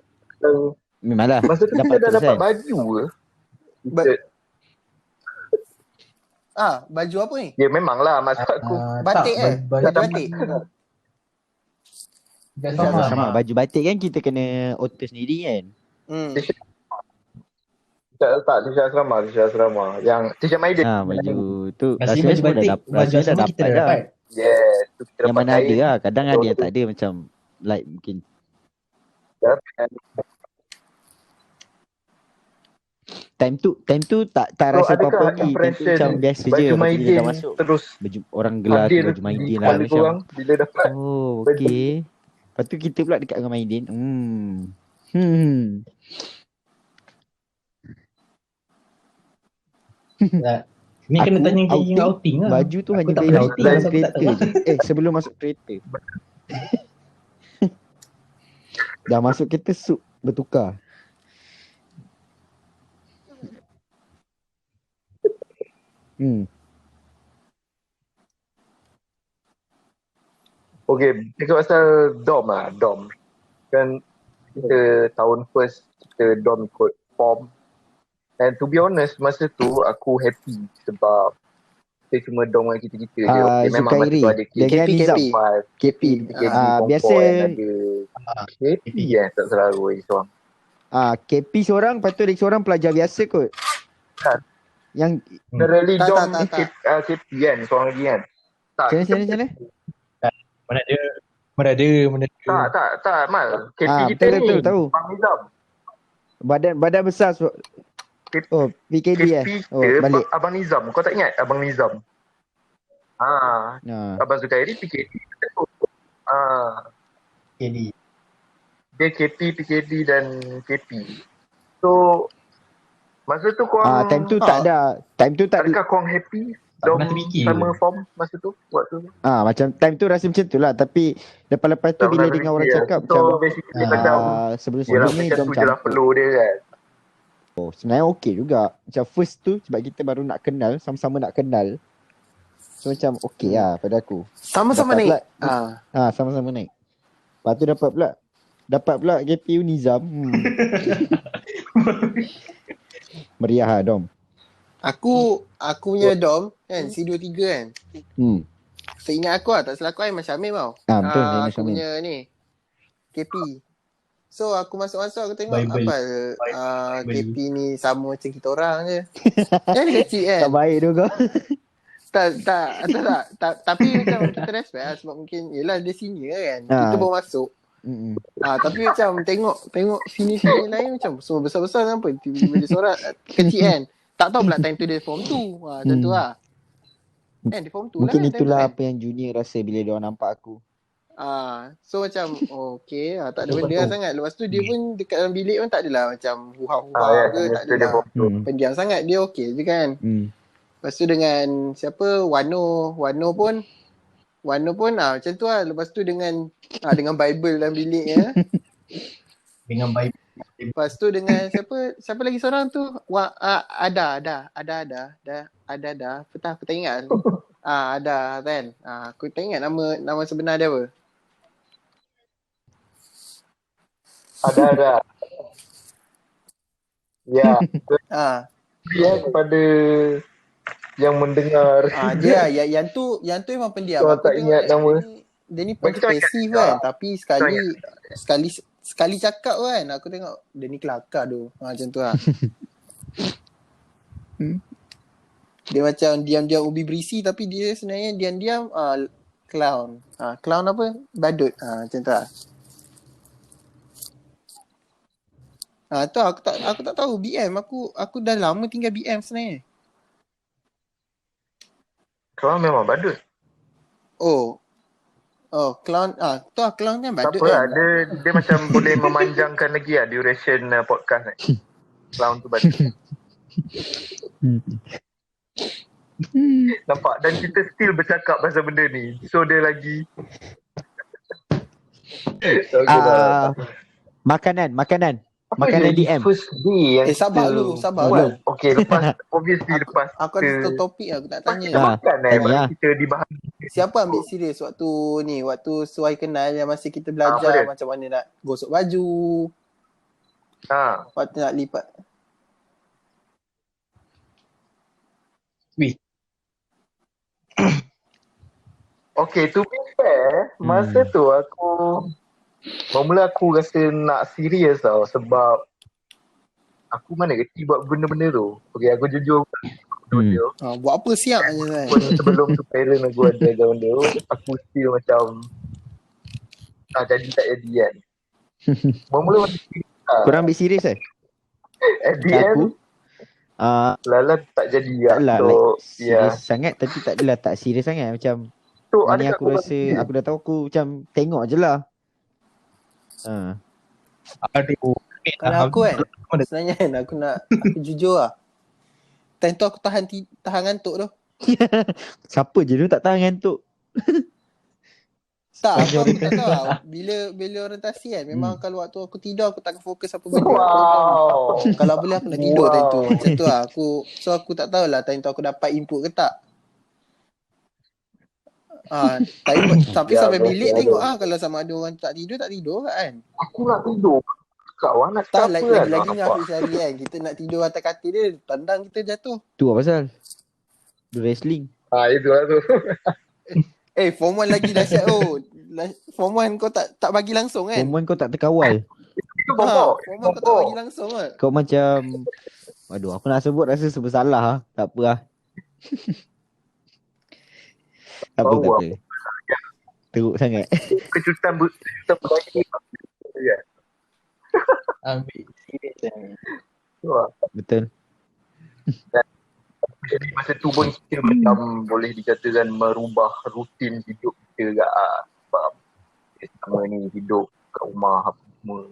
B: Memanglah.
A: masa tu kita dah dapat baju ke?
E: Baju apa ni?
A: Ya memanglah maksud aku.
E: Batik
C: baju
E: batik.
C: Dah
B: Sama. Baju batik kan kita kena auto sendiri kan.
A: Tak, Tisha Asrama. Yang Tisha Maiden.
B: Baju tu.
C: Rasanya
B: rasanya
C: baju
B: semua dah
C: batik,
B: dapat.
C: baju
B: Rasanya
C: asrama kita dah
B: dah.
C: dapat.
A: Yes. Tu kita
B: Yang
A: dapat
B: mana ada
A: kain.
B: lah. Kadang ada yang tak ada macam like mungkin. time tu tak
A: So
B: rasa
A: adakah
B: apa-apa lagi. Time tu
A: impression
B: macam biasa je.
A: baju
B: Lepas tu bila
A: Maidin
B: dah masuk
A: terus
B: orang gelar tu
A: hadir
B: baju
A: di
B: Maidin lah
A: kepala
B: macam.
A: korang bila dapat
B: Oh,
A: baju?
B: okey. Lepas tu kita pula dekat dengan Maidin. Hmm.
C: Ni kena
B: Aku
C: tanya yang outing lah.
B: Baju tu
C: Aku
B: hanya
C: tak
B: beli
C: pernah outing,
B: dalam
C: aku tak tahu.
B: kereta je. Sebelum masuk kereta. Dah masuk kereta suit bertukar.
A: Okay, cakap pasal dom. Kan kita tahun first kita dom ikut form. And to be honest, masa tu aku happy sebab kita cuma dom dengan kita-kita je. Okay, memang masa tu ada
B: dengan Nizam. KP. Biasa
A: ada KP tak salah aku seorang.
B: KP seorang, lepas tu ada seorang pelajar biasa kot.
A: Kan?
B: Yang
A: Generally dom ni KP kan, seorang lagi kan.
B: Macam
C: Mana ada.
A: Tak, Mal. KP kita ni.
B: Betul, tahu.
A: Bang Nizam.
B: Badan besar. Oh, PKD
A: KP
B: balik.
A: Abang Nizam. Kau tak ingat Abang Nizam? Abang Zukairi PKD.
C: KD.
A: Dia KP, PKD dan KP. So masa tu korang
B: time tu tak ada. Time tu tak.
A: Adakah korang happy
C: Tak
A: dom
C: pernah terfikir
A: sama
C: pun.
A: form masa tu? Waktu tu?
B: Macam time tu rasa macam tu lah. Tapi lepas tu
A: Tak
B: bila
A: pernah
B: dengar orang
A: terfikir.
B: cakap
A: So
B: macam
A: basically macam
B: sebelum ni
A: macam
B: dom
A: tu je lah
B: campur.
A: flow dia kan.
B: Sebenarnya okey juga. Macam first tu sebab kita baru nak kenal, sama-sama nak kenal. So macam okey lah pada aku.
E: Sama-sama
B: Dapat
E: naik.
B: pula, sama-sama naik. Lepas tu dapat pula GPU Nizam. Meriah lah dom.
E: Aku punya dom kan C23 kan. Seingat aku lah, tak salah aku Aiman Syamim tau.
B: Betul, Aiman
E: aku
B: Syamim.
E: punya ni KP. So aku masuk aku tengok
C: Bible.
E: KP ni sama macam kita orang je. Dia kecil kan.
B: Tak baik tu kau.
E: Tak. Tapi macam kita respect lah sebab mungkin yelah dia senior kan. Kita baru masuk. Tapi macam tengok senior lain macam semua besar-besar kenapa tiba-tiba dia seorang kecil kan. Tak tahu pula time tu dia form 2. Macam tu lah. Kan dia form 2
B: Mungkin
E: lah.
B: itulah apa yang junior rasa bila dia orang nampak aku.
E: So macam okay, tak ada benda sangat. Lepas tu dia pun dekat dalam bilik pun tak adalah macam huha-huha ke, tak adalah. Pendiam sangat, dia okay je kan. Lepas tu dengan siapa Wano pun macam tu lah. Lepas tu dengan Bible dalam biliknya.
C: Dengan Bible.
E: Lepas tu dengan siapa lagi seorang tu ada. Aku tak ingat. Ada kan. Aku tak ingat nama sebenar dia apa.
A: Ada. Ya. Dia kepada yang mendengar.
E: Dia yang tu memang pendiam.
A: Kau tak ingat nama.
E: Dia ni pasif kan, tapi sekali cakap kan, aku tengok dia ni kelakar tu. Macam tu lah. Dia macam diam-diam ubi berisi tapi dia sebenarnya diam-diam clown. Clown apa? Badut. Macam tu lah. Tu aku tak tahu BM. Aku dah lama tinggal BM sebenarnya.
A: Clown memang badut.
E: Clown. Tu clown kan badut
A: tak apa
E: kan.
A: Dia macam boleh memanjangkan lagi lah duration podcast ni. Clown tu badut. Nampak? Dan kita still bercakap pasal benda ni. So dia lagi
B: Makanan DM.
A: First day yang
E: sabar dulu.
A: Okay, lepas
E: aku ada satu topik aku tak tanya.
A: Makan kita dibahas.
E: Siapa ambil serius waktu suai kenal yang masa kita belajar macam mana nak gosok baju. Waktu nak lipat.
A: Okay, to be fair, masa tu mula aku rasa nak serius tau sebab aku mana reti buat benda-benda tu. Okay, aku jujur.
E: Buat apa siap je kan.
A: Sebelum tu parent aku ada benda tu, aku still macam jadi tak jadi kan. Mula-mula
B: Korang ambil serius
A: at the end Lalat tak jadi ya.
B: Taklah
A: So,
B: like serius sangat, tapi tak adalah tak serius sangat. Macam
A: So,
B: ni aku rasa aku dah tahu, aku macam tengok je lah.
C: Aduh.
E: Kalau aku kan, sebenarnya kan aku jujur lah. Time tu aku tahan ngantuk tu.
B: Siapa je tu tak tahan ngantuk.
E: Tak, aku tak tahu lah. Bila orientasi kan, memang kalau waktu aku tidur aku takkan fokus apa benda. Kalau boleh aku nak tidur time tu. Macam tu lah. Aku tak tahulah time tu aku dapat input ke tak. Tapi sampai bilik tengok kalau sama ada orang tak tidur kan.
A: Aku nak tidur. Kawan nak
E: tak lagi-lagi ni Hafiz Syari kan. Kita nak tidur atas katil dia, tandang kita jatuh.
B: Tu apa pasal? Du wrestling.
A: Itulah tu.
E: Form 1 lagi dahsyat Form 1 kau tak bagi langsung kan?
B: Form 1 kau tak terkawal.
A: Form
E: 1 kau tak bagi langsung kan?
B: Kau macam, aduh aku nak sebut rasa serba salah. Tak apa lah. Tak apa. Teruk sangat.
A: Kejutan berlagi. Ya.
C: Ambil serius
A: Jadi
B: Betul.
A: masa tu pun kita macam boleh dikatakan merubah rutin hidup kita juga. Sebab selama ni hidup kat rumah apa semua.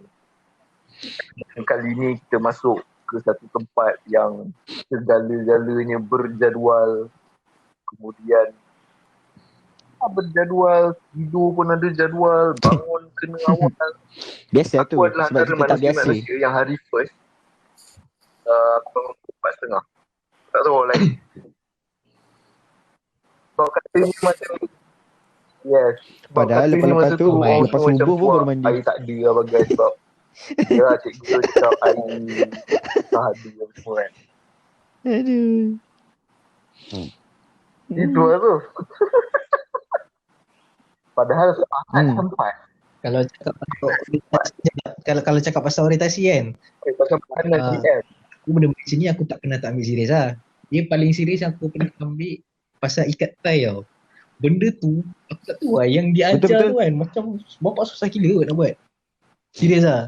A: Kali ni kita masuk ke satu tempat yang segala-galanya berjadual. Kemudian berjadual, tidur pun ada jadual, bangun kena awal.
B: Biasa tu,
A: aku adalah
B: sebab kita tak biasa.
A: Manusia yang hari first aku bangun pukul 4.30. Tak tahu like kalau kata ni macam yes.
B: Padahal lepas tu lepas subuh pun baru mandi.
A: Air tak ada lah bagai sebab ya cikgu cakap air tak ada semua kan.
B: Aduh.
A: Itu lah tu. Padahal sempat.
C: Kalau cakap pasal orientasi kan.
A: Pasal panas kan.
C: Aku benda macam ni aku tak pernah tak ambil serius lah. Dia paling serius yang aku pernah ambil pasal ikat tai tau. Benda tu aku tak tahu lah yang diajar betul. Tu kan macam bapak susah gila kot nak buat. Serius lah.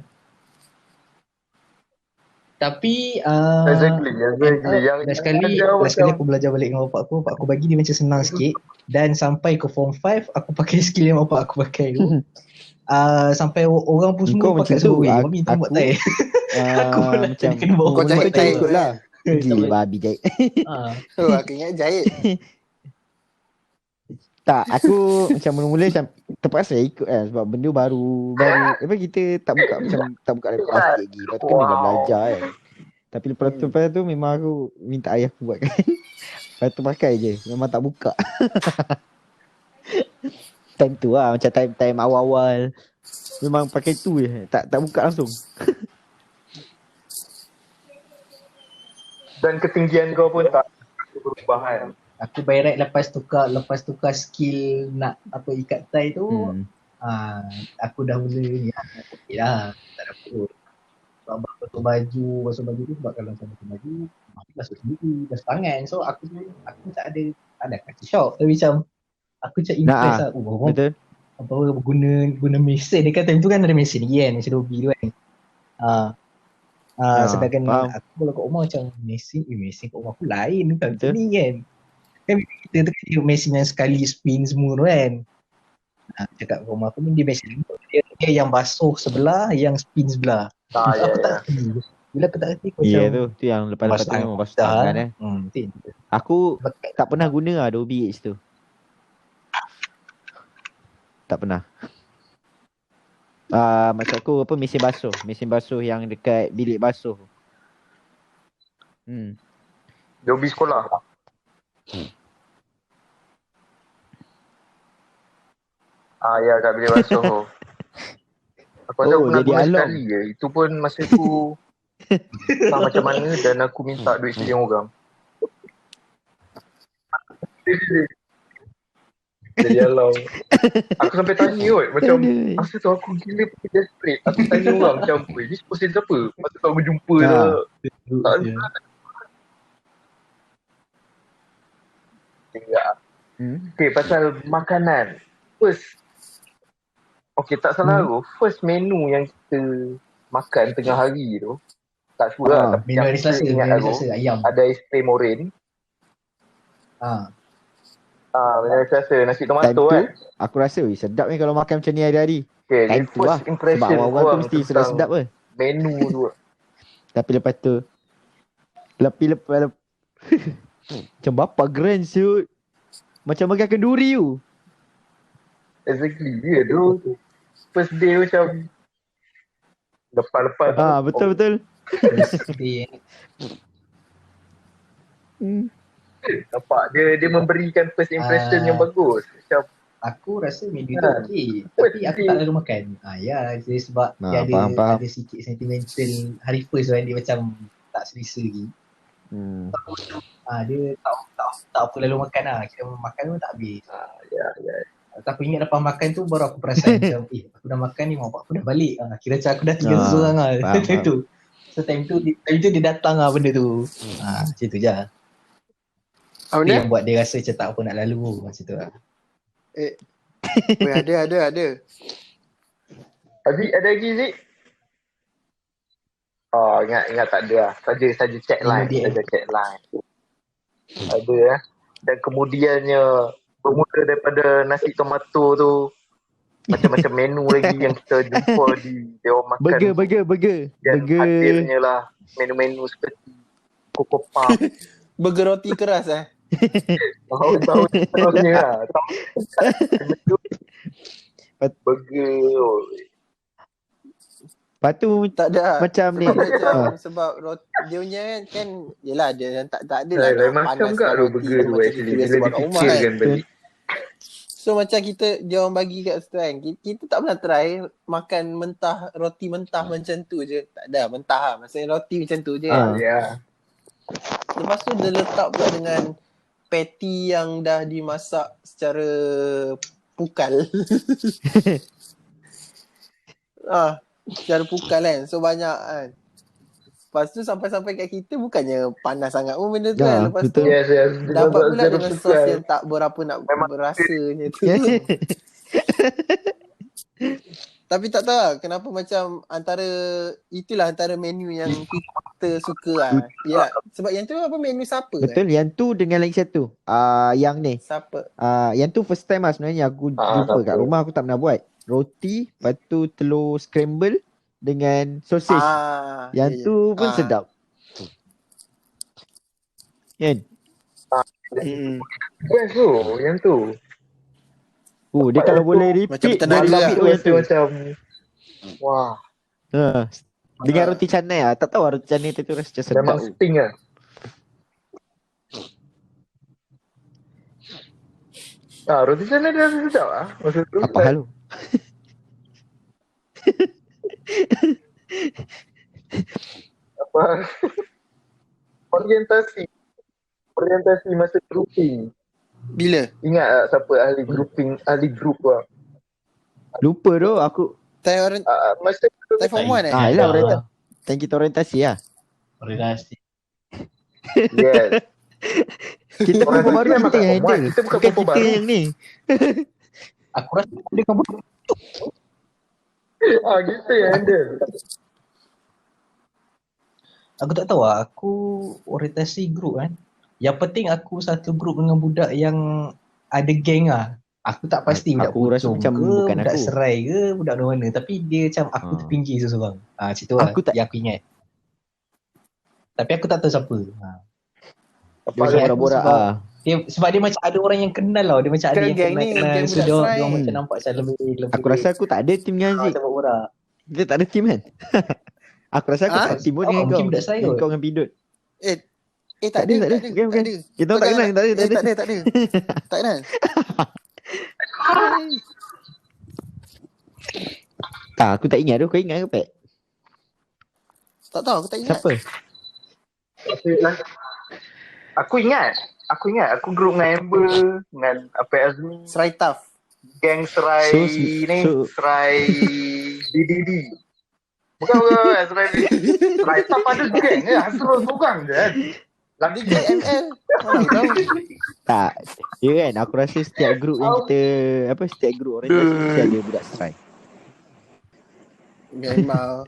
C: Tapi
A: exactly.
C: Last sekali aku belajar balik dengan bapak aku bagi dia macam senang sikit. Dan sampai ke form 5 aku pakai skill yang bapak aku pakai tu. Sampai orang pun semua pakai tu. Mami tak buat tai. Aku
B: macam
C: kena bawa
E: kau jahit tai
B: ikut lah. Gila babi jahit.
E: Aku ingat jahit.
B: Tak, aku macam mula-mula macam terpaksa ikut kan sebab benda baru apa kita tak buka lepas sikit lagi. Lepas tu kena dah belajar kan. Tapi lepas tu memang aku minta ayah aku buat kan. Lepas tu pakai je, memang tak buka. Time tu lah, macam time awal-awal memang pakai tu je, tak buka langsung.
A: Dan ketinggian kau pun tak berubah kan.
C: Aku by right lepas tukar skill nak apa ikat tai tu aku dah mula okey lah, tak ada apa. Sebab basuh baju tu sebab kalau saya basuh baju aku basuh sendiri, basuh tangan. So aku tak ada kaki shock, tapi macam aku macam impress lah.
B: Betul.
C: Apa guna mesin dekat time tu kan ada mesin lagi kan, mesin Dobi tu kan. Sedangkan aku kalau kat rumah macam mesin kat rumah aku lain kan ni kan. Kan kita tengok mesin yang sekali spin semua tu kan. Cakap rumah aku ni dia mesin dia yang basuh sebelah, yang spin sebelah. Aku tak kerti. Bila aku tak kerti aku macam
B: tu yang lepas tu memang basuh tangan Aku tak pernah guna lah Adobe Edge tu. Tak pernah. Macam aku apa mesin basuh yang dekat bilik basuh.
A: Adobe sekolah. Ya kat bilik basuh. Aku rasa aku pernah guna sekali je. Itu pun masa tu tak macam mana dan aku minta duit sekali orang. Jadi alau. Aku sampai tanya kot macam masa tu aku gila pergi desperate. Aku tanya orang macam ni posen siapa? Masa tu aku jumpa dah. Tak ada. Okay, pasal makanan. Tak salah aku. First menu yang kita makan tengah hari tu, Tak sure lah. Tapi
C: menu hari Selasa,
A: ingat
C: menu hari
A: aku,
C: Selasa, ayam.
A: ada isteri morin. Menu hari Selasa, nasi
B: Time
A: tomato
B: tu
A: kan.
B: aku rasa sedap ni kalau makan macam ni hari-hari.
A: Okay,
B: Time tu lah.
A: first impression
B: Sebab awal-awal tu
A: korang
B: mesti
A: tentang
B: sedap-sedap ke.
A: menu tu.
B: Tapi lepas tu lepas macam bapa grand siut. Macam makan kenduri tu.
A: Exactly, dia tu. First day macam lepas-lepas tu.
B: Betul-betul.
A: Nampak dia memberikan first impression yang bagus. Macam
C: aku rasa menu tu okey, tapi aku tak lalu makan. Dia sebab dia ada sikit sentimental hari first kan, dia macam tak selesa lagi. Dia tak apa lalu makan lah. Kita makan pun tak habis. Tapi ingat lepas makan tu baru aku perasan macam aku dah makan ni, mak aku dah balik. Kira macam aku dah tinggal seorang lah. So time tu dia datang lah benda tu. Macam tu je. Itu yang buat dia rasa macam tak apa nak lalu macam tu lah.
E: Ada.
A: Aziz, ada lagi Zik? Ingat tak ada lah. Saja check line. Ada lah. Dan kemudiannya bermula daripada nasi tomato tu, macam-macam menu lagi yang kita jumpa di Dewan Makan.
B: Burger.
A: Dan hadirnya lah menu-menu seperti Coco Puff.
E: Burger roti keras
A: Tahu terusnya lah. Burger.
B: Lepas tu
E: tak ada
B: macam ni.
E: Sebab roti dia punya kan yelah dia tak ada
A: lah macam kat lu burger tu actually bila difikirkan balik.
E: So macam dia orang bagi kat situ kan, kita tak pernah try makan roti mentah macam tu je. Tak ada mentah lah, maksudnya roti macam tu je. Lepas tu dia letak pula dengan patty yang dah dimasak secara pukal. Secara pukal kan. So banyak kan. Lepas tu sampai-sampai kat kita bukannya panas sangat pun benda tu kan. Lepas tu dapat pula dengan sos yang tak berapa nak berasanya tu. Tapi tak tahu lah kenapa macam itulah antara menu yang kita suka lah. Ya, sebab yang tu apa menu siapa
B: Betul, yang tu dengan lagi satu. Yang ni.
E: Siapa?
B: Yang tu first time lah sebenarnya aku jumpa kat rumah, aku tak pernah buat. Roti, lepas tu telur scramble dengan sosis. Yang tu pun sedap. Kan?
A: Best tu, yang tu.
B: Dia kalau boleh repeat
E: dari
B: repeat yang tu
A: macam wah.
B: Dengan roti canai tak tahu roti canai tu rasa macam sedap.
A: Memang sting lah. Roti canai dia rasa sedap lah. Masa tu
B: apa hal tu?
A: Apa? Orientasi masa grouping.
E: Bila?
A: Ingat tak siapa ahli grup tu lah.
B: Lupa tu aku.
A: Masa
E: time form 1
B: Yelah orientasi. Time kita orientasi lah.
C: Orientasi.
A: Yes.
B: Kita pun baru kita yang handle.
A: Kita bukan
B: kita
A: baru
B: yang ni.
C: Aku rasa dia kan bodoh.
A: Kita yang handle.
C: Aku tak tahu lah. Aku orientasi grup kan. Yang penting aku satu grup dengan budak yang ada geng lah. Aku tak pasti budak
B: aku rasa macam
C: ke,
B: bukan
C: budak
B: aku.
C: serai ke, budak mana. Tapi dia macam aku terpinggir seseorang. Macam tu lah yang aku ingat. Tapi aku tak tahu siapa.
B: Dia borak lah.
C: Sebab dia macam ada orang yang kenal lah. Dia macam ada yang kenal. So dia orang macam nampak macam lebih.
B: Aku rasa aku tak ada team dengan Zik. Kita tak ada team kan? Aku rasa aku tak team pun dengan kau. Kau dengan Pidot.
E: Tak ada.
B: Kita tak kenal.
E: Tak kenal.
B: Aku tak ingat tu. Kau ingat ke Pat?
E: Tak tahu, aku tak ingat.
B: Siapa?
A: Aku ingat. Aku grup dengan Amber, dengan Azmi.
E: Serai Tough.
A: Geng Serai Serai DDD. Bukan Serai Tough ada geng ke? Hasrul seorang je kan?
E: Lagi geng ML. Mana tahu.
B: Tak. Ya kan, aku rasa setiap grup yang kita setiap grup orientasi mesti ada budak serai.
E: Memang.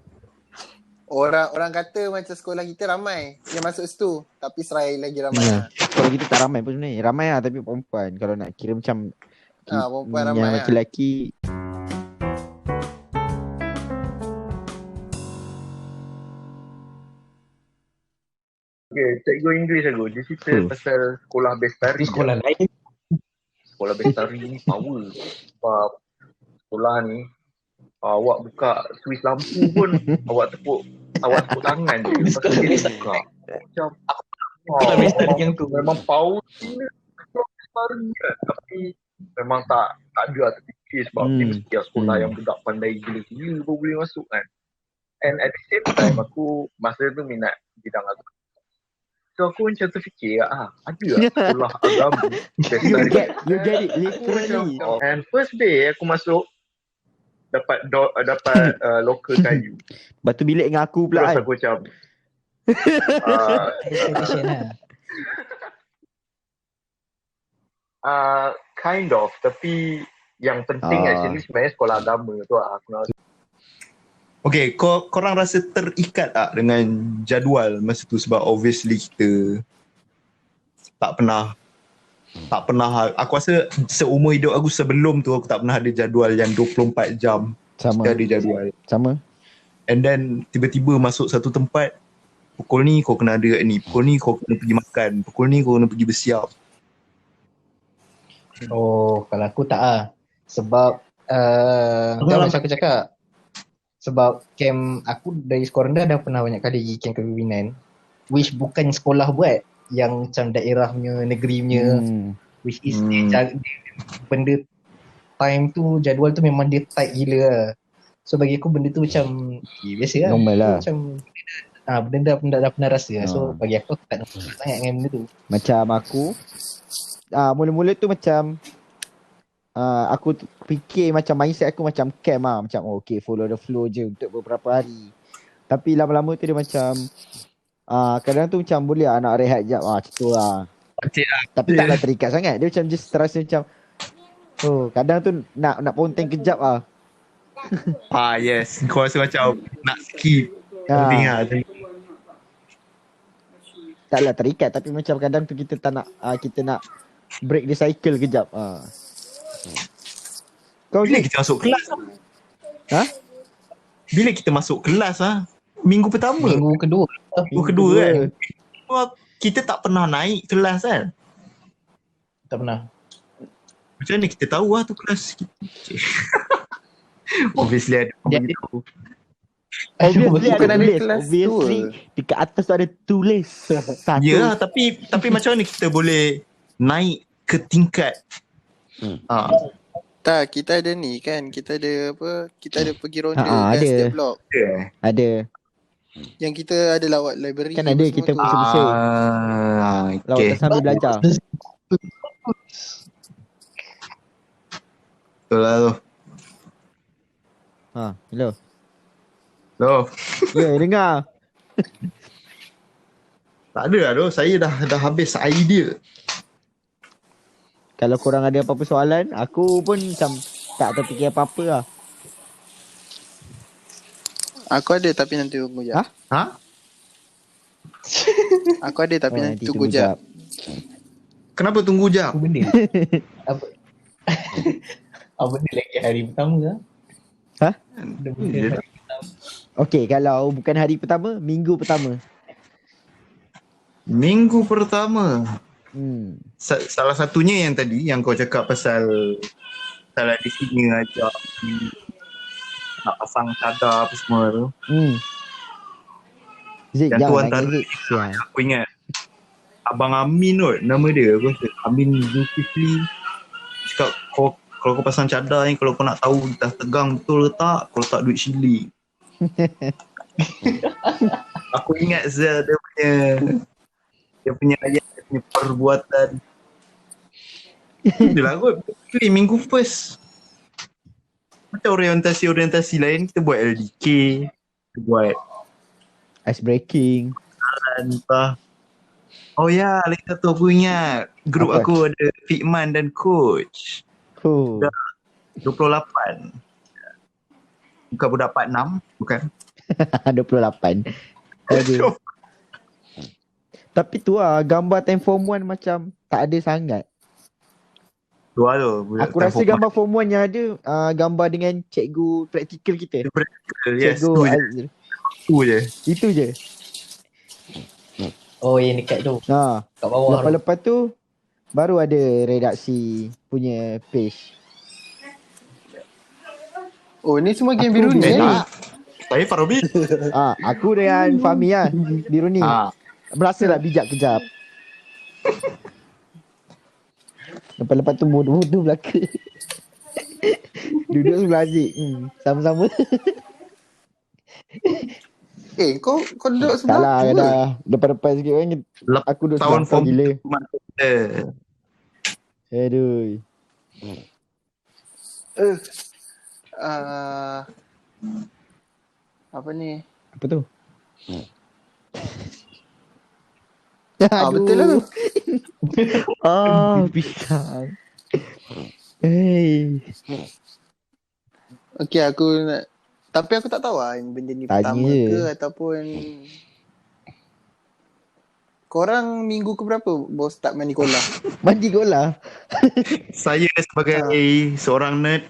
E: Orang kata macam sekolah kita ramai yang masuk situ, tapi serai lagi ramai.
B: Sekolah kita tak ramai pun sebenarnya. Ramai lah tapi perempuan. Kalau nak kira macam
E: perempuan ramai
B: yang
E: lah.
B: lelaki.
A: Okay, cikgu English aku. Dia cerita pasal sekolah bestari.
C: Sekolah lain.
A: Sekolah bestari ni power. Sebab sekolah ni awak buka suis lampu pun awak tepuk tangan je. Lepas tu dia buka. Macam
C: Sekolah bestari yang tu.
A: Memang power gila sekolah bestari kan. Tapi memang tak ada terfikir sebab ni mesti sekolah yang budak pandai gila-gila pun boleh masuk kan. And at the same time aku masa tu minat bidang agama. So aku macam terfikir ada sekolah agama bestari.
B: You get it literally.
A: And first day aku masuk dapat local kayu.
B: Batu bilik dengan aku pula
A: Terus
B: kan.
A: aku macam
C: Expectation lah.
A: kind of, tapi yang penting actually sebenarnya sekolah agama tu aku nak.
D: Okay, korang rasa terikat tak dengan jadual masa tu? Sebab obviously kita tak pernah, aku rasa seumur hidup aku sebelum tu aku tak pernah ada jadual yang 24 jam.
B: Sama.
D: Kita ada jadual.
B: Sama.
D: And then tiba-tiba masuk satu tempat, pukul ni kau kena ada ni, pukul ni kau kena pergi makan, pukul ni kau kena pergi bersiap.
C: Oh, kalau aku tak lah. Sebab macam aku cakap, sebab camp aku dari sekolah rendah dah pernah banyak kali pergi camp kepimpinan, which bukan sekolah buat, yang macam daerah punya, negeri punya, which is dia benda time tu, jadual tu memang dia tight gila lah. So bagi aku benda tu macam biasa lah.
B: Normal lah.
C: Macam benda dah pernah rasa lah. So bagi aku tak nampak sangat dengan benda tu.
B: Macam aku mula-mula tu macam aku fikir macam mindset aku macam camp lah. Macam okay, follow the flow je untuk beberapa hari. Tapi lama-lama tu dia macam kadang tu macam boleh lah nak rehat jap macam tu lah. Tapi taklah terikat sangat. Dia macam just terasa macam kadang tu nak ponteng kejap lah.
D: Yes. Kau rasa macam nak skip something lah.
B: Taklah terikat tapi macam kadang tu kita tak nak kita nak break the cycle kejap. Kau
D: Bila kita masuk kelas? Bila kita masuk kelas minggu pertama.
C: Minggu kedua
D: kan. Kita tak pernah naik kelas kan.
C: tak pernah.
D: Macam mana kita tahu tu kelas kita? Obviously ada begitu.
B: Obviously dekat atas tu ada tulis satu.
D: Ya, tapi macam mana kita boleh naik ke tingkat?
E: Tak, kita ada ni kan, kita ada pergi ronda kan
B: ada.
E: setiap blok.
B: Ada.
E: Yang kita ada lawat library
B: Kan ada kita pusing-pusing. Lawat sambil belajar.
D: Betul lah tu.
B: Hello. Ya, dengar.
D: Tak ada lah tu, saya dah habis idea.
B: Kalau korang ada apa-apa soalan, aku pun macam tak terfikir apa-apa lah.
E: Aku ada tapi nanti tunggu jap. Aku ada tapi nanti tunggu jap.
D: Kenapa tunggu jap?
C: Apa benda? Apa benda lagi hari pertama lah?
B: Okay, kalau bukan hari pertama, minggu pertama.
D: Minggu pertama. Salah satunya yang tadi yang kau cakap pasal salah di sini ajak nak pasang cadar apa semua tu. Yang tu antara aku ingat Abang Amin kot, nama dia aku rasa Amin Zulkifli cakap kalau kau pasang cadar ni, kalau kau nak tahu dah tegang betul ke tak, kau letak duit shilling. Aku ingat Zal dia punya ayat, dia punya perbuatan. Itulah kot, minggu first macam orientasi lain, kita buat LDK, kita buat
B: ice breaking.
D: Entah. Oh ya, lagi satu aku ingat grup aku ada Fikman dan Coach. 28. Bukan budak 46, bukan.
B: 28. Aduh. Tapi tu lah, gambar time form 1 macam tak ada sangat.
F: Tu lah.
B: Aku rasa gambar form 1 yang ada gambar dengan cikgu praktikal kita.
F: Yes,
B: Cikgu Itu je.
C: Oh, yang dekat tu.
B: Ha.
C: Kat bawah tu.
B: Lepas tu baru ada redaksi punya page.
E: Oh, ni semua game biru ni.
F: Saya Farobi.
B: Aku dengan Fahmi lah. Biru ni. Berasa tak bijak kejap. Lepas tu bodoh belaka. Duduk sebelah Aziz. Sama-sama.
E: Kau duduk
B: Tak
E: sebelah
B: lah,
E: aku ke?
B: dah depan-depan sikit kan. Aku duduk
F: Tahun
B: sebelah kau
F: form
B: gila.
F: Eh,
B: Aduh.
E: Apa ni?
B: Apa tu?
E: Betul lah tu.
B: Pisang. Hey.
E: Okay, aku nak. Tapi aku tak tahu lah benda ni
B: Tanya
E: pertama
B: je.
E: ke ataupun korang minggu ke berapa bos start mandi kola?
B: Mandi gola.
F: saya sebagai seorang nerd,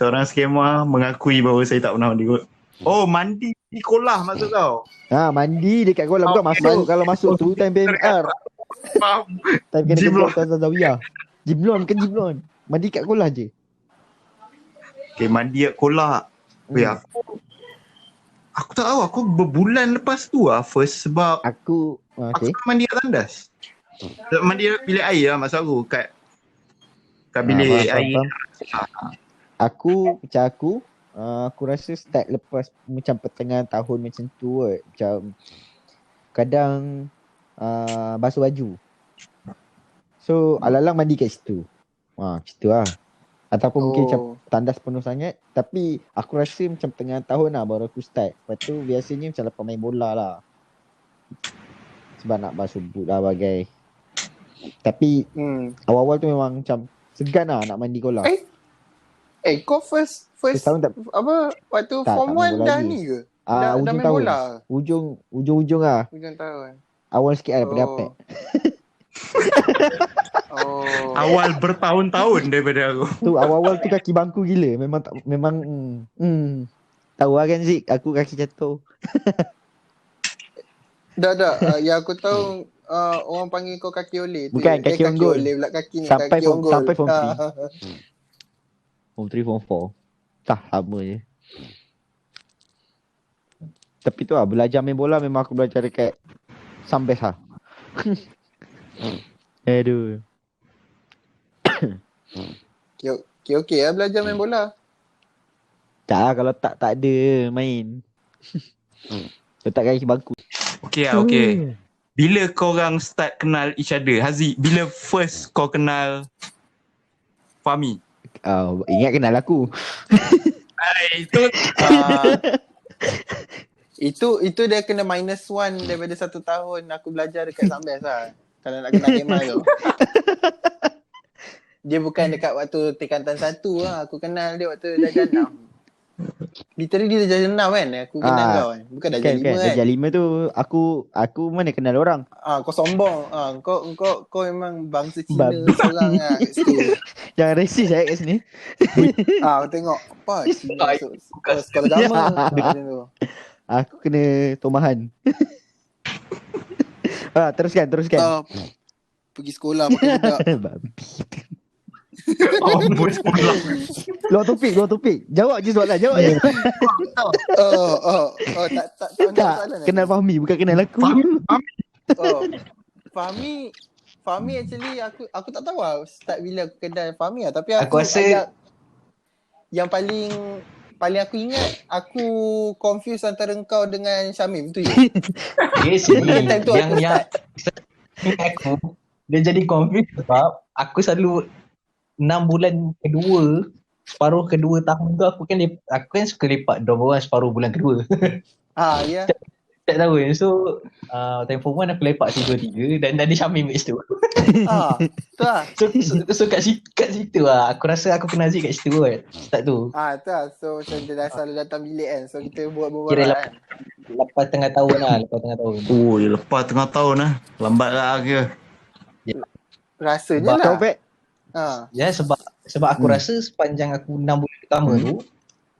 F: seorang skema mengakui bahawa saya tak pernah mandi kot. Oh, mandi di kolah maksud kau?
B: Mandi dekat gola. Bukan masuk. Kalau masuk tu time BMR.
F: Faham.
B: Time kena
F: Gym
B: kerja
F: loan.
B: Ustazah Zawiyah. Gym loan. Mandi kat gola je.
F: Okay, mandi kat kolah. Weh, aku tak tahu. Aku berbulan lepas tu lah first sebab
B: Aku
F: aku
B: okay.
F: mandi kat tandas. Mandi bilik air lah maksud aku. Kat bilik air.
B: Aku aku rasa start lepas macam pertengahan tahun macam tu kot. Macam kadang basuh baju. So alang-alang mandi kat situ. Macam tu lah. Ataupun mungkin macam tandas penuh sangat. Tapi aku rasa macam tengah tahun lah baru aku start. Lepas tu biasanya macam lepas main bola lah. Sebab nak basuh boot lah bagai. Tapi awal-awal tu memang macam segan lah nak mandi kolah.
E: Kau first
B: tahun tak,
E: apa waktu
B: tak
E: form
B: main
E: 1
B: bola
E: dah
B: lagi.
E: ni ke? Dah
B: Ujung
E: main
B: tahun.
E: bola?
B: Ujung lah.
E: Hujung tahun.
B: Awal sikit lah daripada apek.
F: Awal bertahun-tahun daripada aku.
B: Tu awal-awal tu kaki bangku gila. Memang tahu lah kan Zik, aku kaki jatuh.
E: Dah. Yang aku tahu orang panggil kau kaki oleh tu.
B: Bukan, kaki onggol.
E: Oleh pula kaki ni.
B: Sampai
E: kaki
B: form
E: onggol.
B: form 3. Form 3, form 4. Tak sama je. Tapi tu lah, belajar main bola memang aku belajar dekat Sambes lah. Aduh.
E: Okay lah belajar main bola.
B: Tak lah, kalau tak ada main. Letak kaki bangku.
F: Okay. Bila korang start kenal each other? Haziq, bila first kau kenal Fahmi?
B: Ingat kenal aku.
E: Itu dia kena -1 daripada 1 tahun aku belajar dekat Sambes lah. Kalau nak kenal Kemal tu. Dia bukan dekat waktu tingkatan 1 lah. Aku kenal dia waktu darjah 6. Literally dia darjah 6 kan aku kenal kau kan. Bukan darjah 5 kan.
B: Darjah 5 tu aku mana kenal orang.
E: Kau sombong. Kau memang bangsa Cina seorang lah kat situ.
B: Jangan racist kat sini.
E: Kau tengok apa Cina masuk sekolah agama macam tu.
B: Aku kena tomahan. Teruskan.
E: Pergi sekolah pakai budak.
F: Amboi sekolah.
B: Luar topik. Jawab je soalan, jawab je. Tak, kenal Fahmi bukan kenal aku.
E: Fahmi actually aku tak tahu lah start bila aku kenal Fahmi lah. Tapi
C: Aku rasa
E: yang paling aku ingat aku confuse antara kau dengan Syamim tu je.
C: Yes, yang aku dia jadi confused sebab aku selalu 6 bulan kedua, separuh kedua tahun tu aku kan suka lepak 2 bulan separuh bulan kedua.
E: Ya.
C: tak tahu. So time form 1 aku lepak C2-3 dan dia Syamil batch tu.
E: Tu lah.
C: So kat situ lah. Aku rasa aku kenal Aziz kat situ kan. Start tu.
E: Tu lah. So macam dia dah selalu datang bilik kan. So kita buat
C: Kira
E: berbual kan.
C: lepas tengah tahun lah.
F: Oh, lepas tengah tahun lah. Lambat lah ke.
E: Rasanya
B: Kau
E: lah.
B: Pek?
C: Ya sebab aku rasa sepanjang aku 6 bulan pertama tu,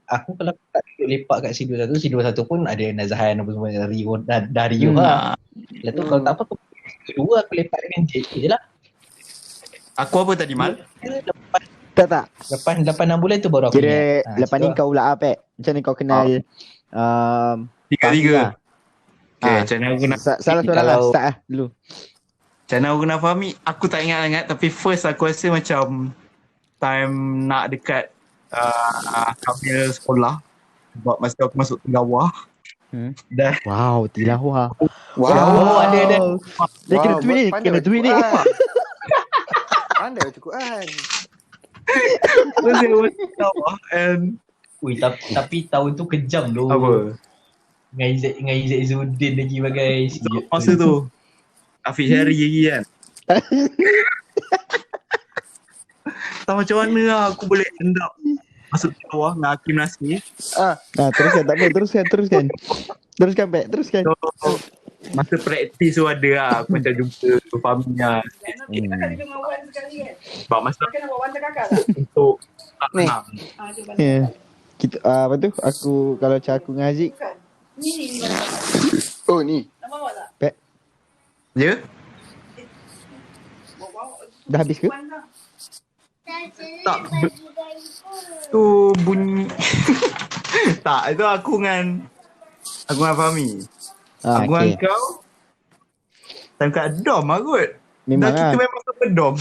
C: aku kalau tak duduk lepak kat C21 pun ada Nazahan apa semua dari Rio lah. Lepas tu kalau tak apa, kedua aku lepak dengan Jake je lah.
F: Aku apa tadi, Mal?
B: Tak.
C: Lepas 8-6 bulan tu baru aku
B: Kira
C: ingat.
B: lepas ni kau pula Pek. Macam ni kau kenal
F: Tiga. Okay,
B: Ah.
F: macam mana aku nak
B: salah seorang lah.
C: Kalau-
B: Start lah dulu.
F: Macam mana aku nak Fahmi, aku tak ingat tapi first aku rasa macam time nak dekat Kamil sekolah. Sebab masa aku masuk Tenggawah. Dan
B: Wow, tilawah.
C: Oh, ada.
B: Dia kena tweet ni,
E: pandai
B: kena
E: baca
B: tweet ni.
E: Quran. Pandai baca Quran.
F: masa aku masuk Tenggawah and
C: Ui, tapi tahun tu kejam tu.
F: apa?
C: Dengan Izzat Izzuddin lagi bagai
F: Masa tu Afiq Syari lagi kan. Tak macam mana lah aku boleh end up masuk Tenggawah dengan Hakim Nasir.
B: Teruskan, tak apa, teruskan. Teruskan Pek, teruskan.
F: So, masa praktis tu ada lah. Aku macam jumpa Fahmi lah. Sebab masa untuk
E: Ni.
B: Ya. Kita apa tu? Aku kalau macam aku dengan Aziz,
E: Oh ni.
F: Ya?
B: dah habis ke?
F: Tak. Tu bunyi. Tak, itu aku dengan Fahmi. Aku dengan
B: Okay.
F: kau time kat dom lah kot.
B: Memang
F: Kita
B: lah.
F: memang sampai dom.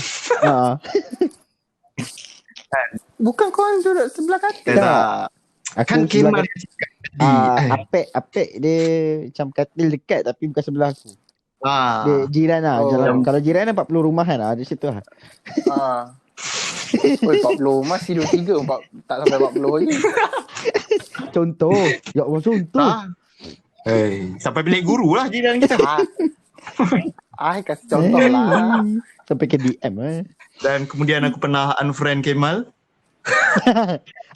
E: Bukan kau yang duduk sebelah katil.
F: Tak.
B: Aku
F: Kan
B: sebelah
F: Kemal
B: Apek dia macam katil dekat tapi bukan sebelah aku. Dia jiran lah.
E: Oh.
B: Kalau jiran 40 rumahan lah di situ lah.
E: Oi 40 masih 23 tak sampai 40 lagi.
B: Contoh. Ya Allah, contoh.
F: Sampai bilik guru lah jiran kita.
E: Kasih contoh lah.
B: Sampai ke DM
F: Dan kemudian aku pernah unfriend Kemal.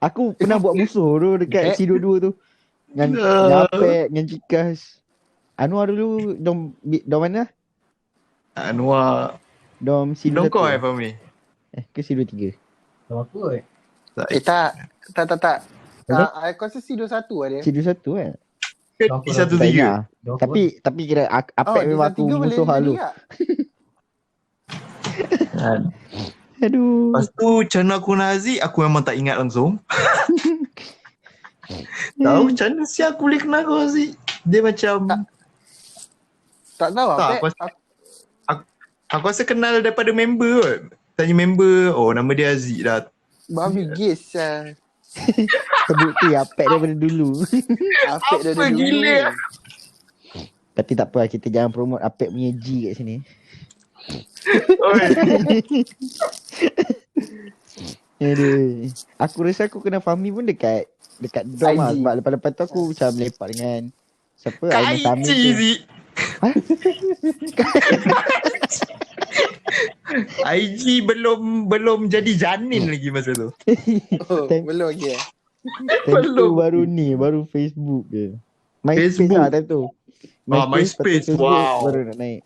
B: Aku pernah buat musuh tu dekat C22 tu. Dengan Apek, dengan Cikas. Anwar dulu dom mana?
F: Anwar.
B: Dom C21.
F: Dom kau Fahmi?
B: Ke C23?
C: Sama aku kot.
E: Tak.
B: Apa?
E: Aku rasa C21 ada.
B: C21 kan?
F: Di satu
B: Tak
F: tiga.
B: ingat. Tapi kira Apek memang aku musuh halu. Aduh.
F: Lepas tu macam mana aku nak Aziz, aku memang tak ingat langsung. Tahu macam mana si aku boleh kenal kau Aziz? Dia macam
E: Tak tahu
F: Tak,
E: apa.
F: aku rasa kenal daripada member kot. Tanya member, oh nama dia Aziz dah.
E: Babi gis
B: Terbukti Apek daripada dulu.
E: Apek dah
F: Apa gila?
B: Tapi tak apa, kita jangan promote Apek punya G kat sini. Aduh. Aku rasa aku kena Fahmi pun dekat dom lah. Sebab lepas-lepas tu aku macam lepak dengan siapa?
F: Kak
B: Aiman Samir
F: IG
B: tu.
F: Zik. IG belum jadi janin lagi masa tu.
E: Belum lagi
B: Time tu baru Facebook je. MySpace
F: Facebook.
B: lah time tu.
F: MySpace,
B: lepas tu Facebook
F: wow.
B: baru nak naik.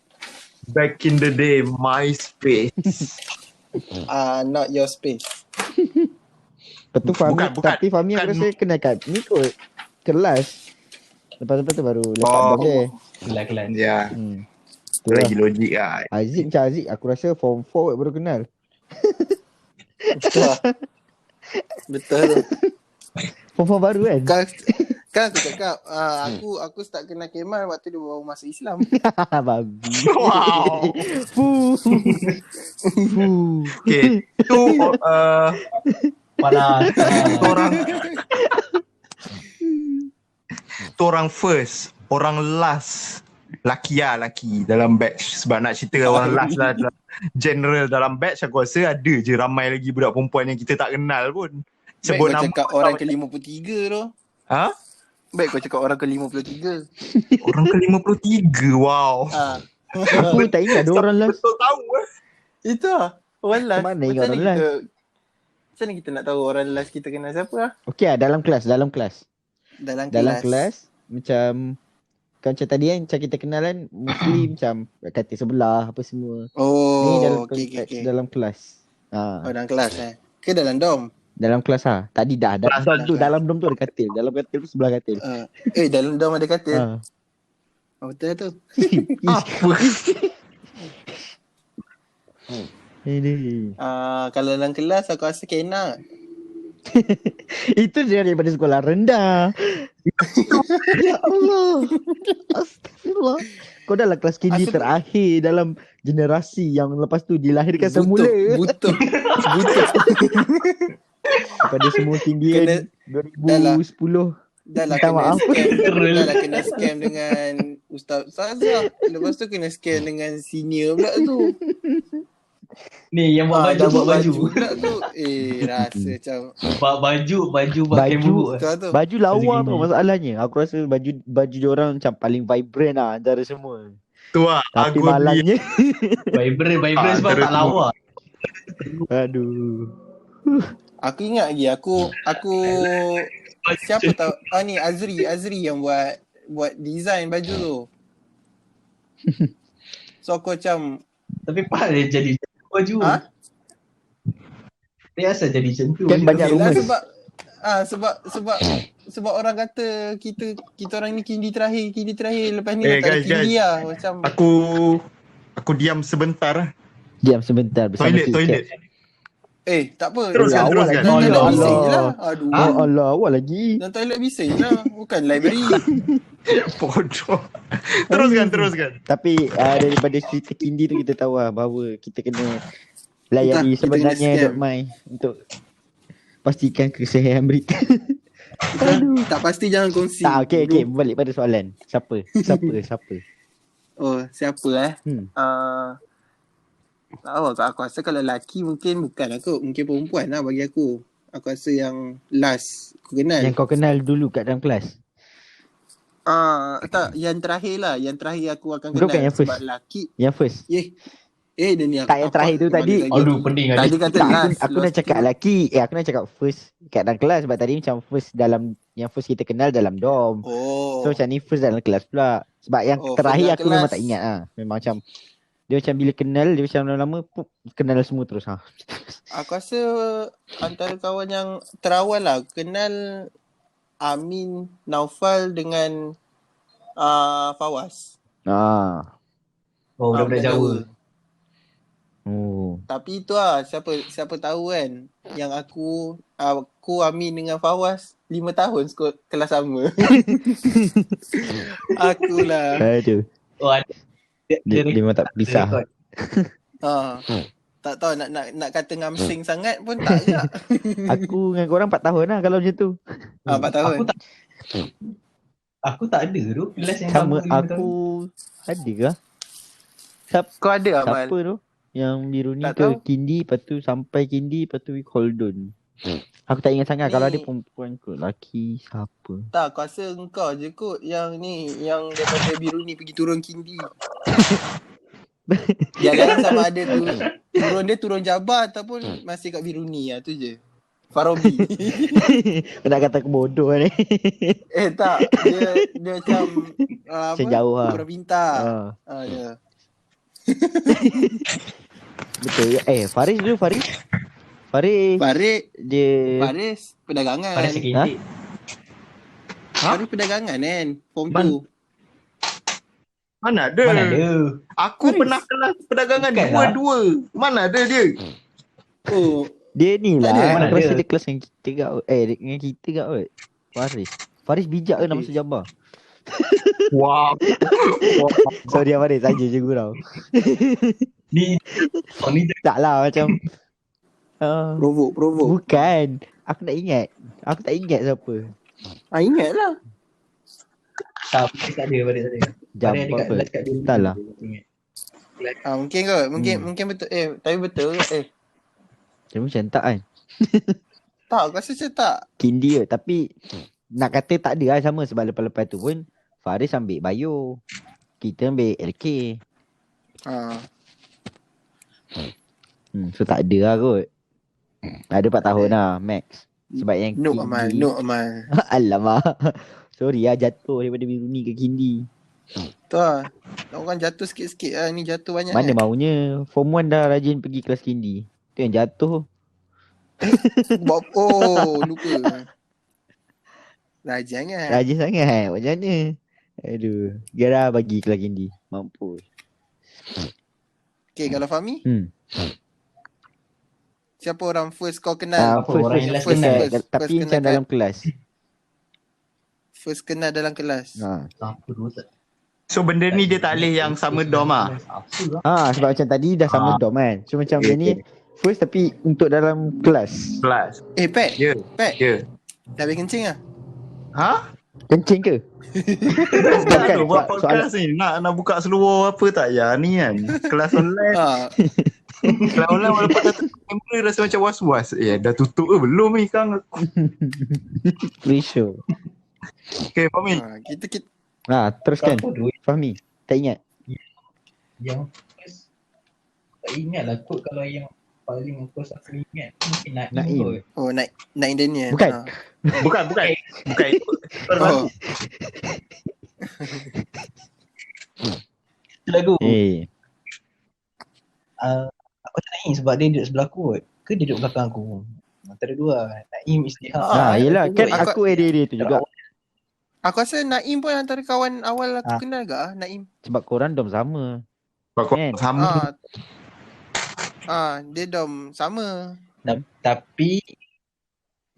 F: Back in the day, MySpace.
E: Not your space.
B: Lepas tu Fahmi,
F: Bukan.
B: tapi Fahmi aku rasa kena kat ni kot. Kelas. Lepas tu baru lepak dom dia.
C: Kelas.
F: Ya,
B: Tu
F: tu lagi
B: lah.
F: logik lah.
B: Aziz macam Aziz, aku rasa form 4 baru kenal.
E: Betul.
B: Form 4 baru kan?
E: Kan aku cakap aku start kenal Kemal waktu dia baru masuk Islam.
B: Babi.
F: Wow.
B: Fuh.
F: Okay, tu
C: Panas.
F: orang first, orang last. Laki dalam batch. Sebab nak cerita orang last lah dalam general dalam batch, aku rasa ada je ramai lagi budak perempuan yang kita tak kenal pun. Sebut
E: Sebut
F: nama
E: cakap orang ke-53 tu.
F: Ha?
E: Baik kau cakap orang ke-53.
F: Orang ke-53. Wow.
B: Aku tak ingat ada orang last.
F: Betul tahu
E: Itu lah. Orang last.
B: Macam mana ingat orang last?
E: Macam mana kita nak tahu orang last kita kenal siapa lah?
B: Okey lah, dalam kelas.
E: Dalam kelas.
B: Macam kan macam tadi kan, macam kita kenal kan, mostly macam kata sebelah apa semua. Ni dalam
E: okay.
B: dalam kelas.
E: Dalam kelas ke dalam dom?
B: Dalam kelas tadi dah dalam dom tu ada katil. Dalam katil tu sebelah katil.
E: Dalam dom ada katil. Betul tu.
F: apa?
B: Ini.
E: Kalau dalam kelas aku rasa Kena.
B: Itu dia daripada sekolah rendah. Ya Allah. Astagfirullah. Kau dalam kelas kini terakhir dalam generasi yang lepas tu dilahirkan semula.
E: Butuh.
B: Kepada semua tinggian 2010.
E: Dah lah kena scam dengan Ustaz Sazah. Lepas tu kena scam dengan senior pula tu.
C: Ni yang buat baju
E: pula tu. Rasa macam
C: baju pakai buruk.
B: Baju lawa tu masalahnya. Aku rasa baju diorang macam paling vibrant lah antara semua.
F: Tu lah.
B: Tapi malangnya
C: vibrant sebab tak lawa.
B: Aduh.
E: Aku ingat lagi aku siapa tahu ni Azri yang buat design baju tu. So aku macam
C: tapi Pak dia jadi baju. Dia asal jadi macam tu.
B: Kan banyak rumah
E: sebab orang kata kita orang ni kindi terakhir lepas ni tak ada kindi lah macam
F: aku diam sebentar.
B: Toilet.
E: Tak apa.
F: Teruskan.
E: Dalam bising je lah. Aduh.
B: Allah, awal lagi.
E: Dalam toilet bising je lah. Bukan library.
F: Bodoh. Teruskan.
B: Tapi daripada cerita kindi tu kita tahu lah bahawa kita kena layari sebenarnya .my untuk pastikan kesihatan mereka.
E: Tak pasti jangan kongsi.
B: Okay. Balik pada soalan. Siapa?
E: Oh, siapa aku rasa kalau lelaki mungkin bukan aku, mungkin perempuan lah bagi aku. Aku rasa yang last aku kenal.
B: Yang kau kenal dulu kat dalam kelas?
E: Tak, yang terakhir lah. Yang terakhir aku akan
B: kenal.
E: Bukan
B: yang first?
E: Sebab lelaki.
B: Yang first?
E: Dia ni aku
B: tak, yang terakhir tu tadi.
C: Aduh, pening
E: tadi kata last.
B: Aku nak cakap lelaki. Aku nak cakap first kat dalam kelas. Sebab tadi macam first dalam, yang first kita kenal dalam dorm. So macam ni first dalam kelas pula. Sebab yang terakhir aku memang tak ingat lah. Memang macam dia macam bila kenal, dia macam lama-lama kenal semua terus.
E: Aku rasa antara kawan yang terawal lah. Kenal Amin, Naufal dengan Fawaz.
C: Budak-budak Jawa.
E: Tapi itu lah, siapa tahu kan, yang aku Amin dengan Fawaz 5 tahun kelas sama. Akulah.
B: Aduh. Dia memang tak pisah.
E: Tak tahu nak kata ngamsing sangat pun tak je.
B: Aku dengan korang 4 tahun lah kalau macam tu.
E: 4 tahun.
C: Aku tak ada tu kelas yang
B: sama aku ada ke?
E: Kau ada Amal?
B: Siapa tu? Yang biru ni
E: tak
B: ke
E: tahu.
B: Kindi, lepas tu sampai Kindi, lepas tu Holdon. Aku tak ingat sangat.
E: Ni.
B: Kalau ada perempuan kot, lelaki siapa?
E: Tak, aku rasa engkau je kot yang ni, yang daripada biru ni pergi turun Kindi. Jangan sama ada tu turun Jabar ataupun masih kat biru ni lah, tu je. Farobi.
B: Nak kata aku bodoh ni.
E: Tak, dia macam apa?
B: Jauh lah.
E: Kurang pintar. Ya.
B: Betul. Faris dulu, Faris dia
E: Faris perdagangan.
C: Faris sekintik.
E: Faris perdagangan kan. Form 2.
F: Mana ada? Aku
E: Faris.
F: pernah kelas perdagangan
C: Bukan
F: dua. Mana ada dia?
B: dia ni lah.
C: Mana
B: Aku rasa
C: ada?
B: dia kelas dengan kita kat dengan kita kat Faris bijak ke nak masuk Jabar?
F: Wow.
B: Sorry Faris, saja je gurau.
C: Ni
B: Tak lah macam
E: Provok.
B: bukan. Aku tak ingat siapa.
E: Ingat lah.
C: tak ada.
B: Jabar apa? Tak lah.
E: Mungkin kot. Mungkin betul. Tapi betul kot.
B: Macam tak kan.
E: Tak, aku rasa macam tak.
B: Kindi ke. Tapi nak kata tak ada lah sama sebab lepas-lepas tu pun Faris ambil bio. Kita ambil LK. So tak ada lah kot. Ada 4 tahun lah max. Sebab yang
E: No Amal.
B: Alamak. Sorry lah jatuh daripada Biruni ke Kindi.
E: Tu lah. Orang jatuh sikit-sikit lah. Ni jatuh banyak.
B: Mana maunya. Form 1 dah rajin pergi kelas Kindi. Tu yang jatuh.
E: Lupa. Rajin kan.
B: Rajin sangat. Macam mana? Aduh. Gara bagi kelas Kindi. Mampus.
E: Okay, kalau Fahmi? Siapa orang first kau kenal?
B: Tapi macam dalam kelas.
E: First kenal dalam kelas.
F: So benda ni dia tak boleh yang sama dorm lah.
B: Sebab macam tadi dah sama dorm kan. So macam ni first tapi untuk dalam kelas.
F: Pat.
E: Pat. Dah habis kencing lah?
B: Kencing ke?
F: Tak buat podcast ni. Nak buka seluar apa tak ya ni kan. Kelas online. Kelas online walaupun kata member rasa macam was-was. Dah tutup ke belum ni Kang?
B: Pre-show.
F: Okay Fahmi.
E: Kita
B: teruskan. Fahmi. Tak ingat?
C: Yang first tak ingat lah kot. Kalau yang paling first aku ingat mungkin Naim kot.
E: Oh Naim Daniel.
B: Bukan.
F: Bukan.
C: Lagu. Aku tak Naim sebab dia duduk sebelah aku kot. Ke dia duduk belakang aku? Antara dua. Naim Istihar.
B: Yelah kan aku area tu juga.
E: Aku rasa Naim pun antara kawan awal aku kenal ke Naim.
B: Sebab korang dom sama.
F: Sama.
E: Dia dom sama.
C: Tapi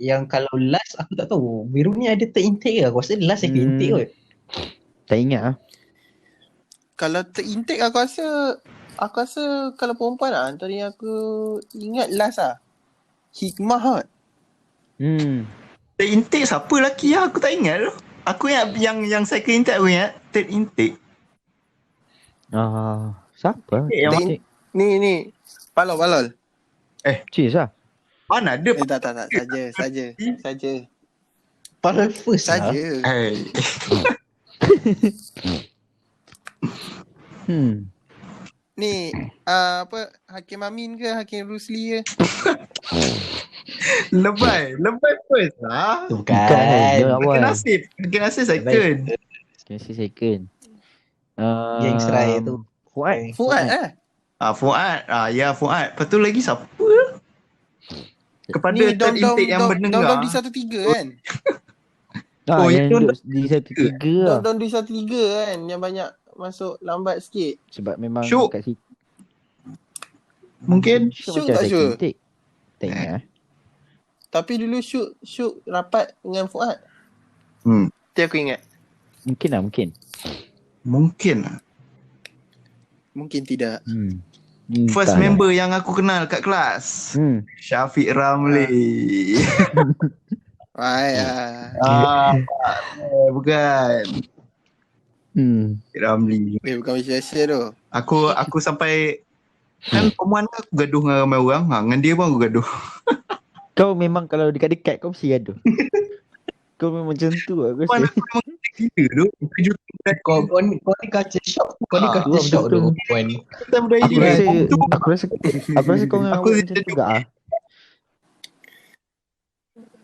C: yang kalau last aku tak tahu. Biru ni ada ter-intake ke? Aku rasa last yang intake kot.
B: Tak ingat lah.
E: Kalau ter-intake aku rasa kalau perempuan lah antara yang aku ingat last lah. Hikmah kot.
F: Ter-intake siapa lelaki lah? Aku tak ingat tu. Aku ingat yang cycle intake aku ingat. Ter-intake.
B: Siapa?
E: Ni. Palol.
B: Cheers lah.
F: Mana ada?
E: Tak. Saja.
C: Palol first
E: saja. Ni Hakim Amin ke Hakim Rusli ke?
F: Lebay first lah.
B: Bukan.
F: Hakim Nasib second.
C: Yang serai tu.
E: Fuad lah.
F: Fuad. Lepas tu lagi siapa? Kepada ter-intake yang mendengar.
E: Dom di 13 kan?
B: Yang di 13 lah.
E: Dom di 13 kan? Yang banyak masuk lambat sikit.
B: Sebab memang
F: Syuk.
B: kat situ.
F: Mungkin
E: Syuk tak sure.
B: Tak ingat.
E: Tapi dulu Syuk rapat dengan Fuad. Itu aku ingat.
B: Mungkin lah.
E: Mungkin tidak.
F: First member yang aku kenal kat kelas. Syafiq Ramli. Bukan. Ramli.
E: Bukan biasa tu.
F: Aku sampai kan perempuan aku gaduh dengan ramai orang. Dengan dia pun aku gaduh.
B: Kau memang kalau dekat-dekat kau mesti gaduh. Kau memang macam tu lah.
F: Perempuan aku memang gila tu.
C: Kau ni kaca shock. Kau ni kaca shock tu.
B: Aku rasa kau dengan awak macam tu juga lah.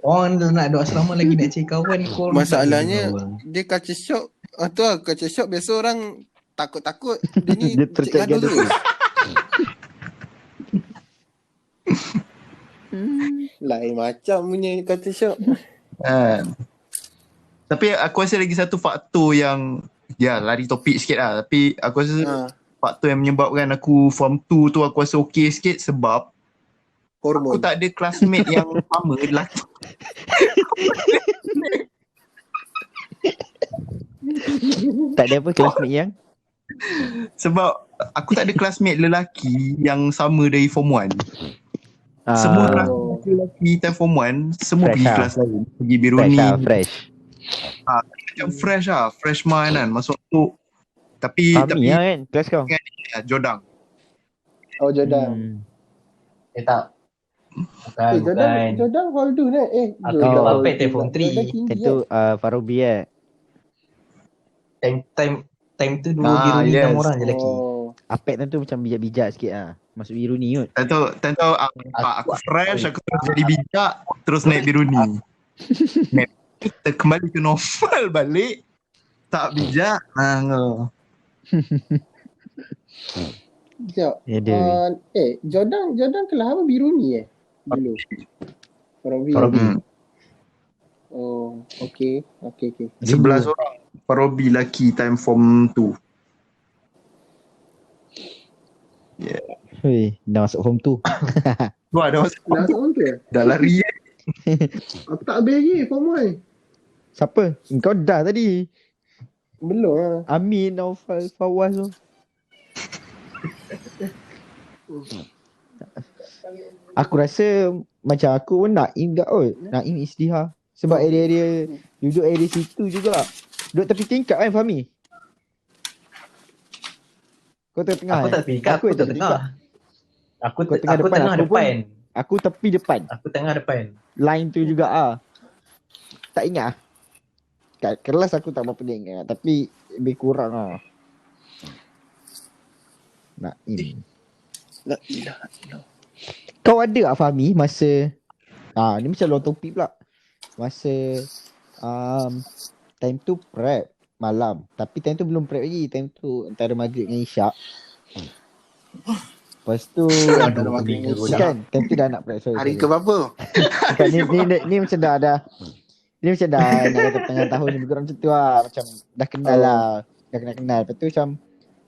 C: Orang nak duduk asrama lagi nak cari kawan.
E: Masalahnya dia kaca shock. Tu lah kaca shock. Biasa orang takut-takut. Dia ni cik gaduh terus. Lain macam punya kaca shock.
F: Tapi aku rasa lagi satu faktor yang lari topik sikit lah. Tapi aku rasa faktor yang menyebabkan aku form 2 tu aku rasa okey sikit sebab
E: hormon.
F: Aku tak ada classmate yang sama lelaki.
B: Tak ada apa classmate yang?
F: Sebab aku tak ada classmate lelaki yang sama dari form 1. Semua lelaki time form 1 semua pergi kelas lain. Pergi Biruni.
B: Fresh.
F: Macam fresh lah. Freshman kan. Masuk tu. Tapi
B: lah kan kelas kau?
F: Jodang.
E: Oh Jodang.
C: Tak. Bukan.
E: Jordan Holdun
C: Aku
E: Jordan
C: Mbappe
E: Holdun
C: telefon
E: pula. Jordan
C: 3.
E: tinggi
B: Tentu Farobi
C: Time tu dua biru ni 6 orang je lelaki.
B: Apek tentu macam bijak-bijak sikit masuk biru ni kot.
F: Tentu aku fresh, aku terus jadi bijak, terus naik biru ni. Kita kembali ke normal balik. Tak bijak.
E: Sekejap. Jordan kelas apa biru ni dulu? Farobi. Oh, okay.
F: 11 orang. Farobi laki time form 2. Yeah.
B: Hei, dah masuk form 2.
F: Wah, dah masuk
E: form 2.
F: Dah lari.
E: Aku tak habis lagi form 1.
B: Siapa? Kau dah tadi.
E: Belum lah.
B: Amin, Naufal, Fawaz tu. Aku rasa macam aku pun Naim tak kot. Naim Istiha. Sebab area-area duduk area situ juga. Duduk tepi tingkap kan Fahmi? Kau tengah.
C: Aku tak tingkap, aku tak tengah. Aku tengah depan.
B: Aku tepi depan.
C: Aku tengah depan.
B: Line tu juga tak ingat kat kelas aku tak berapa ingat, tapi lebih kurang Naim. Kau ada tak Fahmi masa ni macam luar topik pula. Masa time tu prep malam, tapi time tu belum prep lagi. Time tu antara maghrib dengan isyak. Lepas tu kan time tu dah nak prep.
E: Hari ke berapa?
B: Ni macam dah ni macam dah nak kata tengah tahun ni bergerak macam tu macam dah kenal dah kenal. Lepas tu macam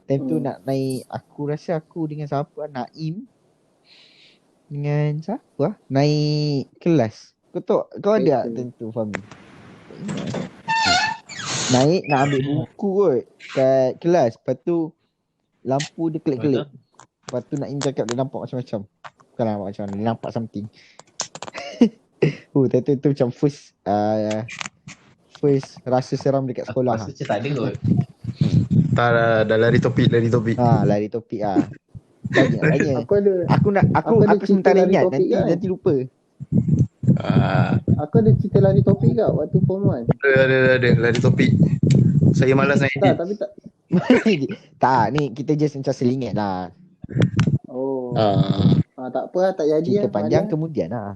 B: time tu nak naik, aku rasa aku dengan siapa, Naim dengan siapa naik kelas. Kau ada tak time tu Fahmi? Naik nak ambil buku kot kat kelas. Lepas tu lampu dia kelip-kelip. Lepas tu Naim cakap dia nampak macam-macam. Bukan nampak macam-macam, dia nampak something. Tu macam first rasa seram dekat sekolah.
C: Aku rasa tak ada kot.
F: Tak dah lari topik.
B: Lari topik Lagi. Aku sementara ingat nanti lupa.
E: Aku ada cerita lari topik ke waktu form 1?
F: Ada lari topik. Saya malas nak edit.
E: Tapi tak.
B: Tak, ni kita just macam selingat lah.
E: Tak apa lah, tak jadi
B: cerita panjang kemudian lah.